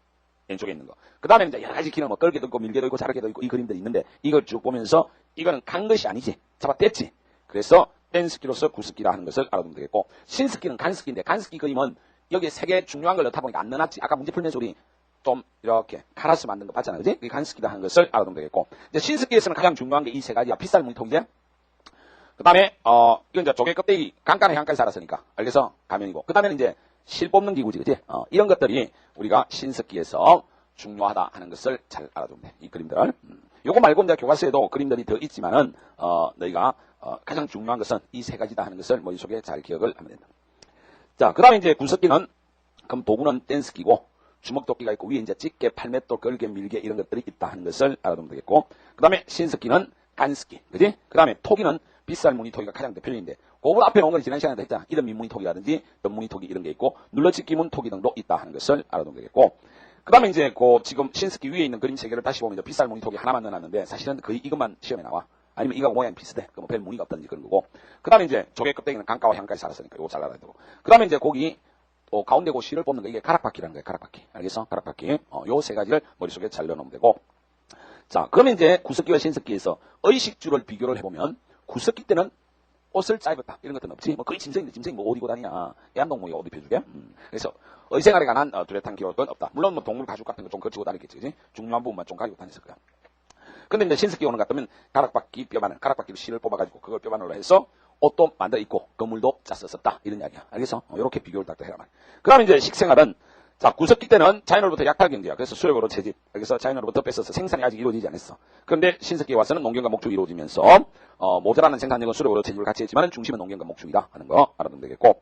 왼쪽에 있는 거. 그 다음에 이제 여러 가지 기능, 뭐, 끌게도 있고, 밀게도 있고, 자르게도 있고, 이 그림들이 있는데, 이걸 쭉 보면서, 이거는 간 것이 아니지. 잡아뗐지. 그래서, 댄스기로서 구석기라 하는 것을 알아두면 되겠고, 신석기는 간석기인데, 간석기 그림은 여기에 세 개 중요한 걸 넣다 보니까 안 넣어놨지. 아까 문제 풀면서 우리 좀, 이렇게, 카라스 만든 거 봤잖아. 그지? 그게 간석기라 하는 것을 알아두면 되겠고, 이제 신석기에서는 가장 중요한 게 이 세 가지야. 핏살 무늬통이제. 그 다음에, 이건 이제 조개 껍데기, 강간에 향까지 살았으니까. 알겠어? 가면이고. 그 다음에 이제, 실 뽑는 기구지, 그치? 이런 것들이 우리가 신석기에서 중요하다 하는 것을 잘 알아두면 돼. 이 그림들. 요거 말고 이제 교과서에도 그림들이 더 있지만은, 너희가, 가장 중요한 것은 이 세 가지다 하는 것을 머릿속에 잘 기억을 하면 된다. 자, 그 다음에 이제 구석기는, 그럼 도구는 댄스기고, 주먹도끼가 있고, 위에 이제 집게, 팔맷돌, 걸개, 밀개 이런 것들이 있다 하는 것을 알아두면 되겠고, 그 다음에 신석기는 간석기, 그지? 그 다음에 토기는 빗살 무늬토기가 가장 대표적인데, 그거 앞에 놓은 건 지난 시간에 했잖아. 이런 민무늬토기라든지, 덤무늬토기 이런 게 있고, 눌러찍기 문토기 등도 있다 하는 것을 알아두면 되겠고, 그 다음에 이제, 지금 신석기 위에 있는 그림 세 개를 다시 보면 이제 빗살 무늬토기 하나만 넣어놨는데, 사실은 거의 이것만 시험에 나와. 아니면 이거하고 모양이 비슷해. 그럼 별 무늬가 없다든지 그런 거고. 그 다음에 이제, 조개 껍데기는 강가와 향까지 살았으니까, 이거 잘 알아야 되고. 그 다음에 이제, 거기, 가운데 그 실을 뽑는 거, 이게 가락바퀴라는 거예요. 가락바퀴. 알겠어? 가락바퀴. 요 세 가지를 머릿속에 잘 넣어놓으면 되고. 자, 그러면 이제, 구석기와 신석기에서 의식주를 비교를 해보면, 구석기 때는 옷을 짧았다. 이런 것들은 없지. 뭐 거의 짐승인데 짐승이 뭐 옷 입고 다니냐. 애완동물이 옷 입혀주게. 그래서 의생활에 관한 뚜렷한 기록은 없다. 물론 뭐 동물 가죽 같은 거 좀 거치고 다녔겠지. 그치? 중요한 부분만 좀 가지고 다녔을 거야. 근데 이제 신석기 오는 것 같으면 가락바퀴 뼈바늘, 가락바퀴로 실을 뽑아가지고 그걸 뼈바늘로 해서 옷도 만들어 입고 그물도 짰었었다. 이런 이야기야. 알겠어? 이렇게 비교를 딱 해라 말이야. 그 다음에 이제 식생활은 자, 구석기 때는 자연으로부터 약탈 경제야. 그래서 수력으로 채집. 그래서 자연으로부터 뺏어서 생산이 아직 이루어지지 않았어. 그런데 신석기에 와서는 농경과 목축이 이루어지면서 모자라는 생산력은 수력으로 채집을 같이 했지만 중심은 농경과 목축이다 하는 거 알아두면 되겠고,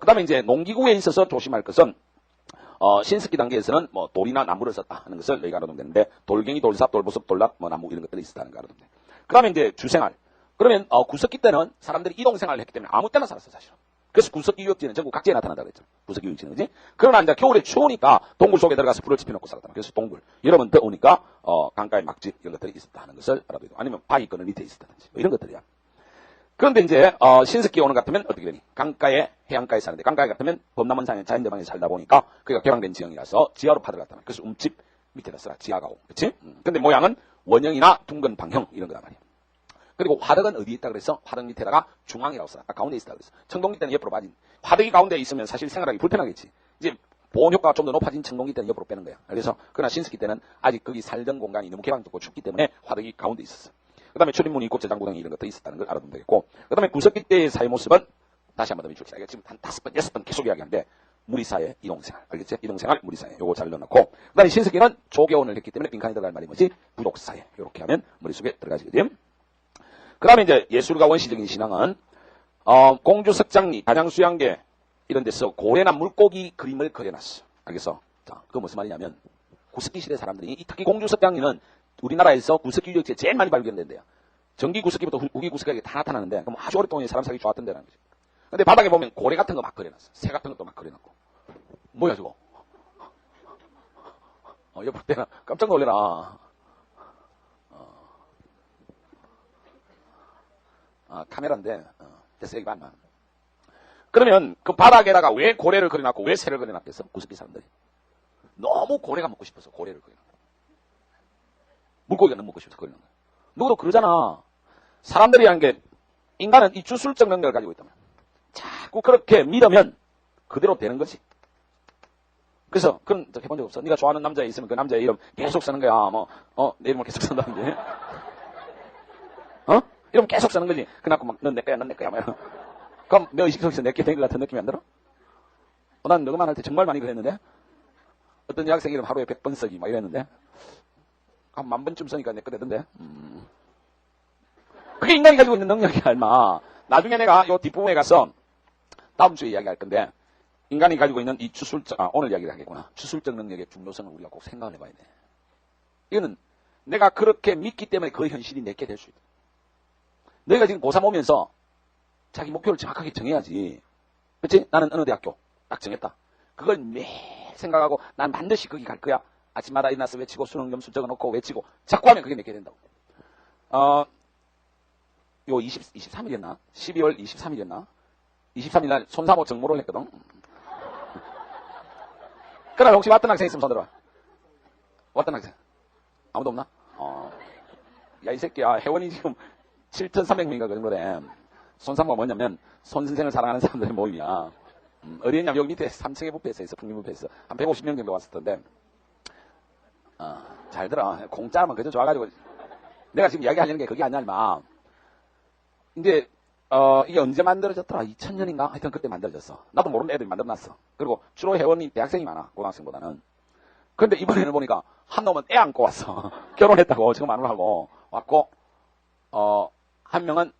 그 다음에 이제 농기구에 있어서 조심할 것은 신석기 단계에서는 뭐 돌이나 나무를 썼다 하는 것을 너희가 알아두면 되는데, 돌갱이, 돌삽, 돌보습, 돌납, 뭐 나무 이런 것들이 있었다는 거 알아두면 돼. 그 다음에 이제 주생활. 그러면 구석기 때는 사람들이 이동생활을 했기 때문에 아무 때나 살았어 사실은. 그래서 구석기 유역지는 전국 각지에 나타난다고 그랬죠. 구석기 유역지는, 그지? 그러나 이제 겨울에 추우니까 동굴 속에 들어가서 불을 지펴놓고 살았다. 그래서 동굴. 여러분 더우니까, 강가에 막집 이런 것들이 있었다 하는 것을 알아두고. 아니면 바위 끈을 밑에 있었다든지. 뭐 이런 것들이야. 그런데 이제, 신석기 오는 것 같으면 어떻게 되니? 강가에, 해안가에 사는데, 강가에 같으면 범람원 산에 자연대방에 살다 보니까, 그가 개방된 지형이라서 지하로 파들어갔단 말이야. 그래서 움집 밑에다 써라. 지하가 오고. 그치? 근데 모양은 원형이나 둥근 방형 이런 거단 말이야. 그리고 화덕은 어디에 있다 그래서 화덕 밑에다가 중앙이라고 써라. 가운데 있다 그랬어. 청동기 때는 옆으로 빠진. 화덕이 가운데 있으면 사실 생활하기 불편하겠지. 이제 보온 효과가 좀 더 높아진 청동기 때는 옆으로 빼는 거야. 그래서 그러나 신석기 때는 아직 거기 살던 공간이 너무 개방적고 춥기 때문에 화덕이 가운데 있었어. 그 다음에 출입문이 있고 저장구덩이 이런 것도 있었다는 걸 알아두면 되겠고, 그 다음에 구석기 때의 사회 모습은 다시 한번 더 미줄게. 지금 한 5번, 6번 계속 이야기하는데, 무리사회, 이동생활. 알겠지? 이동생활, 무리사회. 요거 잘 넣어놓고, 그 다음에 신석기는 조교원을 했기 때문에 빈칸이 들어갈 말이 뭐지? 부족사회. 요렇게 하면 머릿속에 들어가지. 그지? 그 다음에 이제 예술가 원시적인 신앙은, 공주석장리, 가장수양계, 이런 데서 고래나 물고기 그림을 그려놨어. 알겠어? 자, 그거 무슨 말이냐면 구석기 시대 사람들이 특히 공주석장리는 우리나라에서 구석기 유적지에 제일 많이 발견된대요. 전기 구석기부터 후기 구석기가 다 나타나는데 그럼 아주 오랫동안 사람 살기 좋았던 데라는 거지. 근데 바닥에 보면 고래 같은 거 막 그려놨어. 새 같은 것도 막 그려놨고. 뭐야 저거? 옆에 때나 깜짝 놀래라. 카메라인데 됐어 여기 반만. 그러면 그 바닥에다가 왜 고래를 그려놨고 왜 새를 그려놨겠어? 구석기 사람들이. 너무 고래가 먹고 싶어서 고래를 그려놨어. 물고기가 너무 먹고 싶어서 그려놨어. 누구도 그러잖아. 사람들이 하는 게 인간은 이 주술적 능력을 가지고 있다면 자꾸 그렇게 믿으면 그대로 되는 거지. 그래서 그런 적 해본 적 없어? 네가 좋아하는 남자 있으면 그 남자의 이름 계속 쓰는 거야. 내 이름을 계속 쓴다든지. 이름 계속 쓰는 거지. 그래갖고 막 넌 내 거야, 넌 내 거야. 그럼 내 의식 속에서 내게 된 것 같은 느낌이 안 들어? 난 너만 할 때 정말 많이 그랬는데 어떤 여학생 이름 하루에 100번 쓰기 막 이랬는데 한 10,000번쯤 쓰니까 내 거 되던데. 그게 인간이 가지고 있는 능력이야, 얼마. 나중에 내가 요 뒷부분에 가서 다음 주에 이야기할 건데 인간이 가지고 있는 이 오늘 이야기를 하겠구나. 주술적 능력의 중요성을 우리가 꼭 생각을 해봐야 돼. 이거는 내가 그렇게 믿기 때문에 그 현실이 내게 될 수 있다. 너희가 지금 고3 오면서 자기 목표를 정확하게 정해야지. 그렇지? 나는 어느 대학교 딱 정했다. 그걸 매일 생각하고 난 반드시 거기 갈 거야. 아침마다 일어나서 외치고 수능 점수 적어놓고 외치고 자꾸 하면 그게 내게 된다고. 요 23일이었나? 12월 23일이었나? 23일 날 손사모 정모를 했거든. 그날 혹시 왔던 학생 있으면 손 들어봐. 왔던 학생. 아무도 없나? 야, 이 새끼야. 회원이 지금 7,300명인가 그런 거래. 손사모가 뭐냐면, 손 선생을 사랑하는 사람들의 모임이야. 어디 있냐면, 여기 밑에 3층에 뷔페에서 있어. 풍림뷔페에서. 한 150명 정도 왔을 텐데. 잘 들어. 공짜면 그저 좋아가지고. 내가 지금 이야기하려는 게 그게 아니야, 임마. 근데, 이게 언제 만들어졌더라? 2000년인가? 하여튼 그때 만들어졌어. 나도 모르는 애들이 만들어놨어. 그리고 주로 회원이 대학생이 많아. 고등학생보다는. 그런데 이번에는 보니까 한 놈은 애 안고 왔어. 결혼했다고 지금 안 오라고 왔고, 한 명은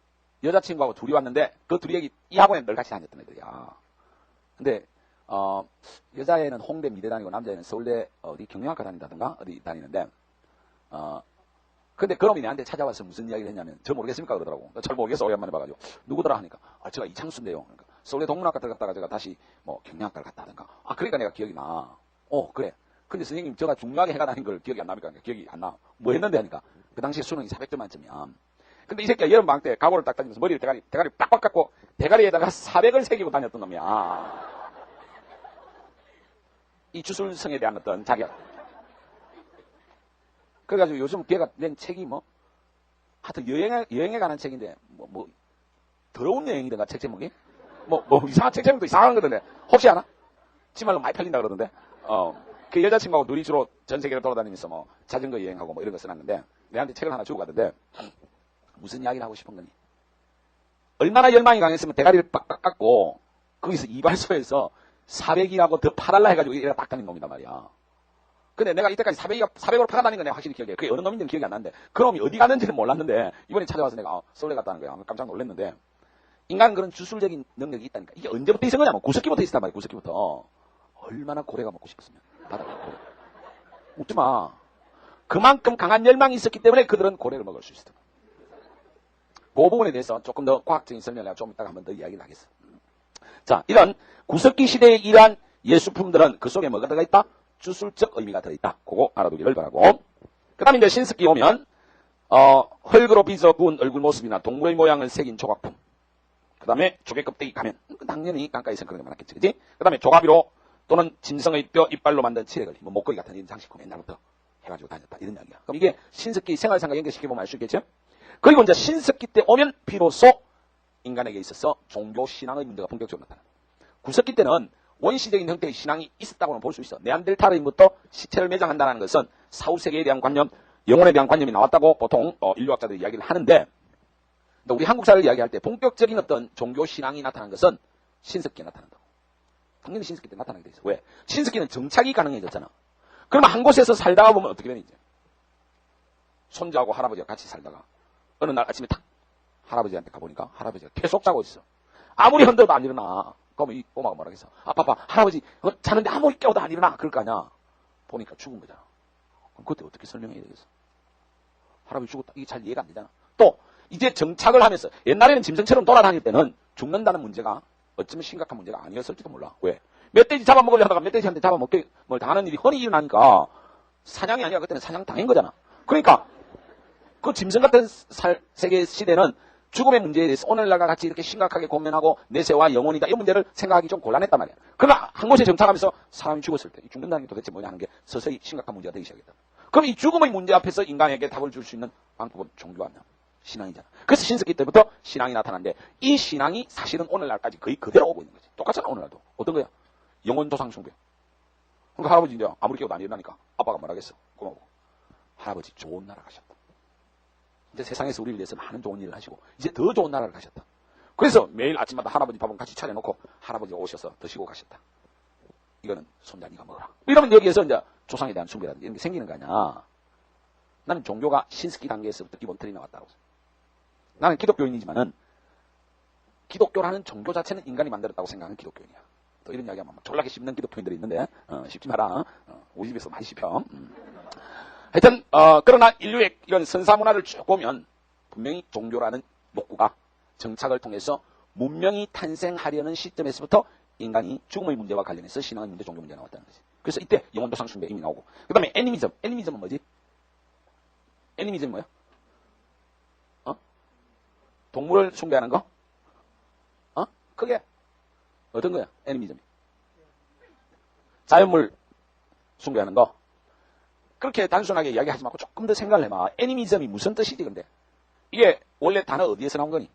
여자친구하고 둘이 왔는데 그 둘이 이 학원에 늘 같이 다녔던 애들이야. 근데 여자애는 홍대 미대 다니고 남자애는 서울대 어디 경영학과 다닌다든가 어디 다니는데 근데 그놈이 내한테 찾아와서 무슨 이야기를 했냐면 저 모르겠습니까 그러더라고. 잘 모르겠어 오랜만에 봐가지고 누구더라 하니까 제가 이창수인데요. 그러니까 서울대 동문학과 들어갔다가 제가 다시 뭐 경영학과를 갔다 하든가 그러니까 내가 기억이 나. 그래. 근데 선생님 제가 중요하게 해가 다닌 걸 기억이 안 납니까? 그러니까 기억이 안 나. 뭐 했는데 하니까 그 당시에 수능이 400점 만점이야. 근데 이 새끼가 여름방학 때 각오를 딱 다니면서 머리를 대가리 빡빡 깎고 대가리에다가 400을 새기고 다녔던 놈이야. 이 주술성에 대한 어떤 자격. 그래가지고 요즘 걔가 낸 책이 하여튼 여행에 관한 책인데, 더러운 여행이던가 책 제목이? 이상한 책 제목도 이상한 거던데. 혹시 아나? 지말로 많이 팔린다 그러던데. 그 여자친구하고 둘이 주로 전 세계를 돌아다니면서 자전거 여행하고 이런 거 써놨는데, 내한테 책을 하나 주고 가던데, 무슨 이야기를 하고 싶은 거니? 얼마나 열망이 강했으면 대가리를 빡빡 깎고, 거기서 이발소에서 400이라고 더 팔달라 해가지고 이래가 딱 다닌 놈이단 말이야. 근데 내가 이때까지 400으로 팔아다닌 건 내가 확실히 기억해. 그게 어느 놈인지는 기억이 안 나는데, 그 놈이 어디 갔는지는 몰랐는데, 이번에 찾아와서 내가 서울에 갔다는 거야. 깜짝 놀랐는데, 인간은 그런 주술적인 능력이 있다니까. 이게 언제부터 있은 거냐면, 구석기부터 있었단 말이야, 구석기부터. 얼마나 고래가 먹고 싶었으면. 바다가 고래. 웃지 마. 그만큼 강한 열망이 있었기 때문에 그들은 고래를 먹을 수 있었다. 그 부분에 대해서 조금 더 과학적인 설명을 내가 좀 이따가 한 번 더 이야기를 하겠어. 자, 이런 구석기 시대의 이러한 예술품들은 그 속에 뭐가 들어가 있다? 주술적 의미가 들어있다. 그거 알아두기를 바라고. 그 다음에 이제 신석기 오면, 흙으로 빚어 구운 얼굴 모습이나 동물의 모양을 새긴 조각품. 그 다음에 조개 껍데기 가면. 당연히 깡가에서 그런 게 많았겠지, 그지? 그 다음에 조가비로 또는 짐승의 뼈, 이빨로 만든 칠해걸리, 목걸이 같은 이런 장식품 옛날부터 해가지고 다녔다. 이런 이야기야. 그럼 이게 신석기 생활상과 연결시켜보면 알 수 있겠죠? 그리고 이제 신석기 때 오면 비로소 인간에게 있어서 종교신앙의 문제가 본격적으로 나타나. 구석기 때는 원시적인 형태의 신앙이 있었다고는 볼 수 있어. 네안데르탈인부터 시체를 매장한다는 것은 사후세계에 대한 관념, 영혼에 대한 관념이 나왔다고 보통 인류학자들이 이야기를 하는데, 우리 한국사를 이야기할 때 본격적인 어떤 종교신앙이 나타난 것은 신석기에 나타난다고. 당연히 신석기 때 나타나게 돼 있어. 왜? 신석기는 정착이 가능해졌잖아. 그러면 한 곳에서 살다가 보면 어떻게 되는지. 손자하고 할아버지가 같이 살다가 어느 날 아침에 탁 할아버지한테 가보니까 할아버지가 계속 자고 있어. 아무리 흔들어도 안 일어나. 그러면 이 꼬마가 뭐라겠어? 아빠, 할아버지, 자는데 아무리 깨워도 안 일어나. 그럴 거 아니야. 보니까 죽은 거잖아. 그럼 그때 어떻게 설명해야 되겠어? 할아버지 죽었다. 이게 잘 이해가 안 되잖아. 또, 이제 정착을 하면서, 옛날에는 짐승처럼 돌아다닐 때는 죽는다는 문제가 어쩌면 심각한 문제가 아니었을지도 몰라. 왜? 멧돼지 잡아먹으려 하다가 멧돼지한테 잡아먹게 뭘 당하는 일이 흔히 일어나니까 사냥이 아니라 그때는 사냥 당한 거잖아. 그러니까 그 짐승 같은 세계 시대는 죽음의 문제에 대해서 오늘날과 같이 이렇게 심각하게 고민하고 내세와 영혼이다 이런 문제를 생각하기 좀 곤란했단 말이야. 그러나 한 곳에 정착하면서 사람이 죽었을 때 이 죽는다는 게 도대체 뭐냐 하는 게 서서히 심각한 문제가 되기 시작했다. 그럼 이 죽음의 문제 앞에서 인간에게 답을 줄 수 있는 방법은 종교가 아니야. 신앙이잖아. 그래서 신석기 때부터 신앙이 나타났는데 이 신앙이 사실은 오늘날까지 거의 그대로 오고 있는 거지. 똑같잖아 오늘날도. 어떤 거야? 영혼 조상 숭배. 그러니까 할아버지 이제 아무리 깨워도 안 일어나니까 아빠가 말하겠어. 고마워. 할아버지 좋은 나라 가셨다. 이제 세상에서 우리를 위해서 많은 좋은 일을 하시고 이제 더 좋은 나라를 가셨다. 그래서 매일 아침마다 할아버지 밥은 같이 차려놓고 할아버지가 오셔서 드시고 가셨다. 이거는 손자 네가 먹어라. 이러면 여기에서 이제 조상에 대한 숭배라든지 이런 게 생기는 거 아니야. 나는 종교가 신석기 단계에서부터 기본 틀이 나왔다고. 나는 기독교인이지만은 기독교라는 종교 자체는 인간이 만들었다고 생각하는 기독교인이야. 또 이런 이야기하면 졸라게 씹는 기독교인들이 있는데 씹지 마라. 우리 집에서 많이 씹혀. 하여튼 그러나 인류의 이런 선사 문화를 쭉 보면 분명히 종교라는 욕구가 정착을 통해서 문명이 탄생하려는 시점에서부터 인간이 죽음의 문제와 관련해서 신앙의 문제, 종교 문제가 나왔다는 거지. 그래서 이때 영혼조상 숭배 이미 나오고 그 다음에 애니미즘. 애니미즘은 뭐지? 애니미즘은 뭐야? 동물을 숭배하는 거? 그게 어떤 거야? 애니미즘이. 자연물 숭배하는 거. 그렇게 단순하게 이야기하지 말고 조금 더 생각을 해봐. 애니미즘이 무슨 뜻이지 근데? 이게 원래 단어 어디에서 나온 거니?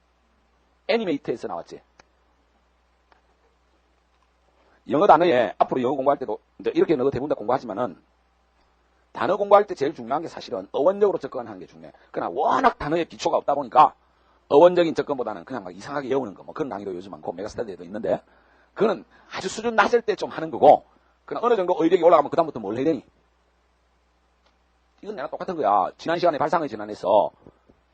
애니메이트에서 나왔지. 영어 단어에 앞으로 영어 공부할 때도 이제 이렇게 너 대부분 다 공부하지만은 단어 공부할 때 제일 중요한 게 사실은 어원적으로 접근하는 게 중요해. 그러나 워낙 단어에 기초가 없다 보니까 어원적인 접근보다는 그냥 막 이상하게 외우는 거, 뭐 그런 강의도 요즘 많고 메가스터디에도 있는데 그거는 아주 수준 낮을 때 좀 하는 거고 그러나 어느 정도 의력이 올라가면 그 다음부터 뭘 해야 되니? 이건 내가 똑같은 거야. 지난 시간에 발상의 전환에서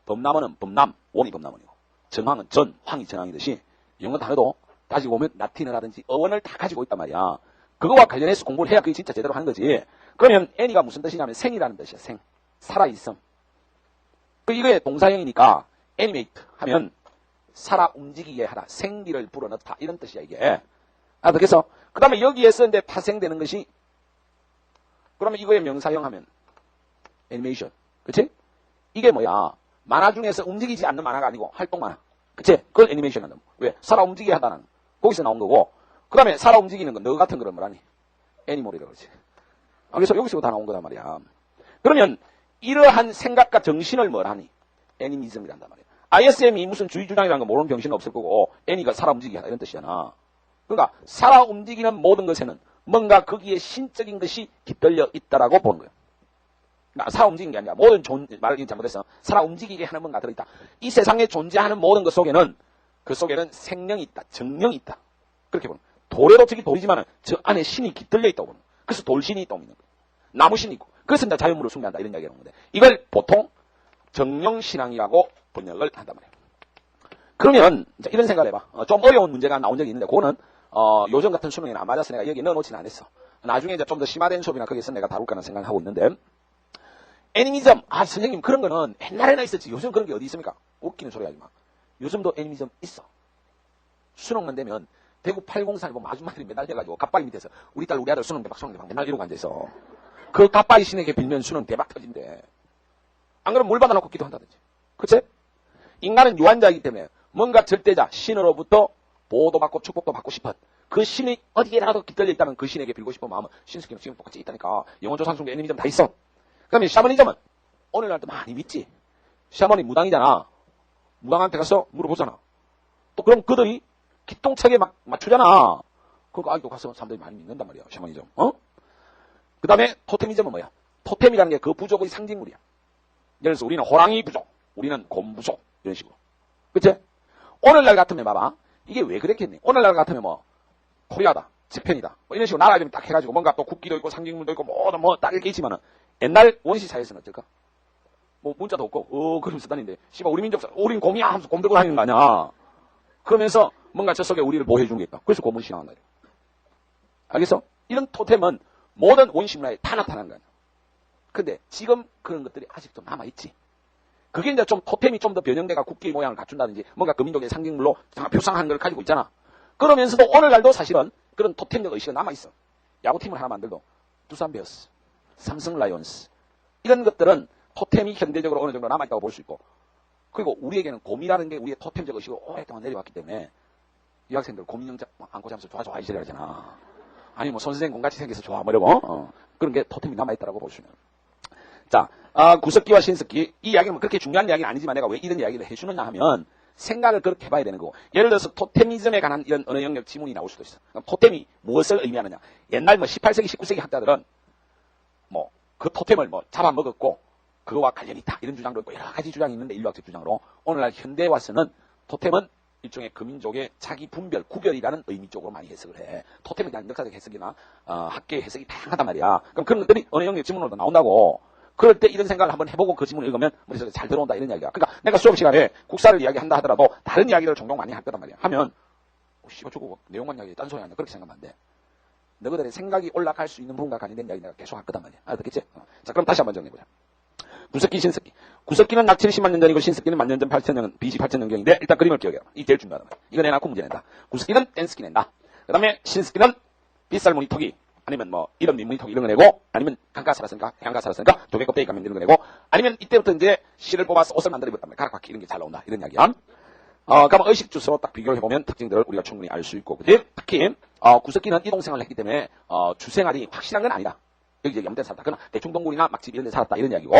범람어는 범람, 원이 범람어이고 전황은 전, 황이 전황이듯이 영어 단어도 가지고 오면 라틴어 라든지 어원을 다 가지고 있단 말이야. 그거와 관련해서 공부를 해야 그게 진짜 제대로 하는 거지. 그러면 애니가 무슨 뜻이냐면 생이라는 뜻이야. 생. 살아있음. 이거의 동사형이니까 애니메이트 하면 살아 움직이게 하라. 생기를 불어넣다. 이런 뜻이야 이게. 그래서 그 다음에 여기에서 이제 파생되는 것이 그러면 이거의 명사형 하면 애니메이션. 그치? 이게 뭐야? 만화 중에서 움직이지 않는 만화가 아니고 활동 만화. 그치? 그걸 애니메이션 한다. 왜? 살아 움직이게 하다는. 거기서 나온 거고. 그 다음에 살아 움직이는 건 너 같은 그런 뭐라니? 애니몰이라고 그러지. 그래서 여기서 다 나온 거단 말이야. 그러면 이러한 생각과 정신을 뭐라니? 애니미즘이란단 말이야. ISM이 무슨 주의 주장이라는 거 모르는 병신은 없을 거고 애니가 살아 움직이게 하다 이런 뜻이잖아. 그러니까 살아 움직이는 모든 것에는 뭔가 거기에 신적인 것이 깃들려 있다라고 보는 거예요. 그러니까 살아 움직이는 게 아니라 모든 말을 잘못해서 살아 움직이게 하는 뭔가 들어있다. 이 세상에 존재하는 모든 것 속에는 그 속에는 생명이 있다. 정령이 있다. 그렇게 보는 거예요. 돌에도 저기 돌이지만 저 안에 신이 깃들려 있다고 보는 거예요. 그래서 돌신이 있다고 믿는 거예요. 나무신이 있고 그래서 이제 자연물을 숭배한다 이런 이야기를 하는 건데 이걸 보통 정령신앙이라고 번역을 한단 말이에요. 그러면 이런 생각을 해봐. 좀 어려운 문제가 나온 적이 있는데 그거는 요즘 같은 수능에는 안 맞아서 내가 여기 넣어놓지는 않았어. 나중에 이제 좀 더 심화된 수업이나 거기서 내가 다룰까라는 생각을 하고 있는데 애니미즘, 선생님 그런 거는 옛날에나 있었지 요즘 그런 게 어디 있습니까? 웃기는 소리 하지 마. 요즘도 애니미즘 있어. 수능만 되면 대구 803에 보면 아줌마들이 매달려가지고 갓바위 밑에서 우리 딸 우리 아들 수능 대박 맨날 이러고 앉아있어. 그 갓바위 신에게 빌면 수능 대박 터진대. 안 그러면 물 받아놓고 기도한다든지. 그치? 인간은 유한자이기 때문에 뭔가 절대자 신으로부터 보호도 받고 축복도 받고 싶은 그 신이 어디에라도 깃들려 있다면 그 신에게 빌고 싶은 마음은 신스키는 지금 똑같이 있다니까. 영혼조상 숭배 애니미즘 다 있어. 그 다음에 샤머니즘은 오늘날도 많이 믿지. 샤머니 무당이잖아. 무당한테 가서 물어보잖아. 또 그럼 그들이 기똥차게 막 맞추잖아. 그러니까 아직도 가서 사람들이 많이 믿는단 말이야. 샤머니즘. 그 다음에 토테미즘은 뭐야? 토템이라는 게 그 부족의 상징물이야. 예를 들어서 우리는 호랑이 부족, 우리는 곰 부족 이런 식으로. 그치? 오늘날 같으면 봐봐. 이게 왜 그랬겠니? 오늘날 같으면 뭐 코리아다, 재팬이다 뭐 이런 식으로 나라 이름이 딱 해가지고 뭔가 또 국기도 있고 상징물도 있고 뭐 딱 이렇게 있지만은 옛날 원시 사회에서는 어떨까? 뭐 문자도 없고 그러면서 다니는데 씨발 우리 민족 우린 곰이야 하면서 곰 들고 다니는 거 아니야. 그러면서 뭔가 저 속에 우리를 보호해 주는 게 있다. 그래서 고문 신앙한다. 알겠어? 이런 토템은 모든 원시문화에 다 나타나는 거야. 근데 지금 그런 것들이 아직도 남아있지. 그게 이제 좀 토템이 좀 더 변형돼가 국기의 모양을 갖춘다든지 뭔가 그 민족의 상징물로 표상한 걸 가지고 있잖아. 그러면서도 오늘날도 사실은 그런 토템적 의식은 남아있어. 야구팀을 하나 만들도 두산 베어스, 삼성 라이온스 이런 것들은 토템이 현대적으로 어느 정도 남아있다고 볼 수 있고, 그리고 우리에게는 곰이라는 게 우리의 토템적 의식으로 오랫동안 내려왔기 때문에 유학생들 곰인형 안고 자면서 좋아 이시래 하잖아. 아니 뭐 손선생 곰같이 생겨서 좋아 뭐라고 그런 게 토템이 남아있다고 볼 수 있는. 자, 구석기와 신석기 이 이야기는 뭐 그렇게 중요한 이야기는 아니지만 내가 왜 이런 이야기를 해주느냐 하면 생각을 그렇게 해봐야 되는 거고, 예를 들어서 토테미즘에 관한 이런 어느 영역 지문이 나올 수도 있어. 토템이 무엇을 의미하느냐. 옛날 뭐 18세기 19세기 학자들은 뭐 그 토템을 뭐 잡아먹었고 그거와 관련이 있다 이런 주장도 있고 여러 가지 주장이 있는데, 인류학적 주장으로 오늘날 현대에 와서는 토템은 일종의 그 민족의 자기 분별, 구별이라는 의미 쪽으로 많이 해석을 해. 토템에 대한 역사적 해석이나 학계의 해석이 다양하단 말이야. 그럼 그런 것들이 어느 영역 지문으로도 나온다고. 그럴 때 이런 생각을 한번 해보고 그 지문을 읽으면 머릿속에 잘 들어온다 이런 이야기야. 그러니까 내가 수업 시간에 국사를 이야기한다 하더라도 다른 이야기를 종종 많이 할 거단 말이야. 하면 씨발 저거 내용만 이야기 딴소리 하냐 그렇게 생각하면 안 돼. 너희들의 생각이 올라갈 수 있는 부분과 관련된 이야기 내가 계속 할 거단 말이야. 알겠지? 자, 그럼 다시 한번 정리해보자. 구석기, 신석기. 구석기는 약 70만 년 전이고 신석기는 만년 전 8,000년, BC 8,000년경인데 일단 그림을 기억해라. 이 제일 중요하단 말이야. 이거 내놔놓고 문제 낸다. 구석기는 댄스기 낸다. 그 다음에 신석기는 빗살 무늬토기, 아니면 뭐 이런 민무늬토기 이런 거 내고, 아니면 강가 살았으니까 해안가 살았으니까 조개 껍데기 가면 이런 거 내고, 아니면 이때부터 이제 실을 뽑아서 옷을 만들어 입었단 말이야. 가락바퀴 이런 게 잘 나온다. 이런 이야기야. 그러면 의식 주소로 딱 비교를 해보면 특징들을 우리가 충분히 알 수 있고, 그치? 특히 구석기는 이동생활을 했기 때문에 주생활이 확실한 건 아니다. 여기저기 아무 데나 살았다. 그러나 대충 동굴이나 막집 이런 데 살았다 이런 이야기고,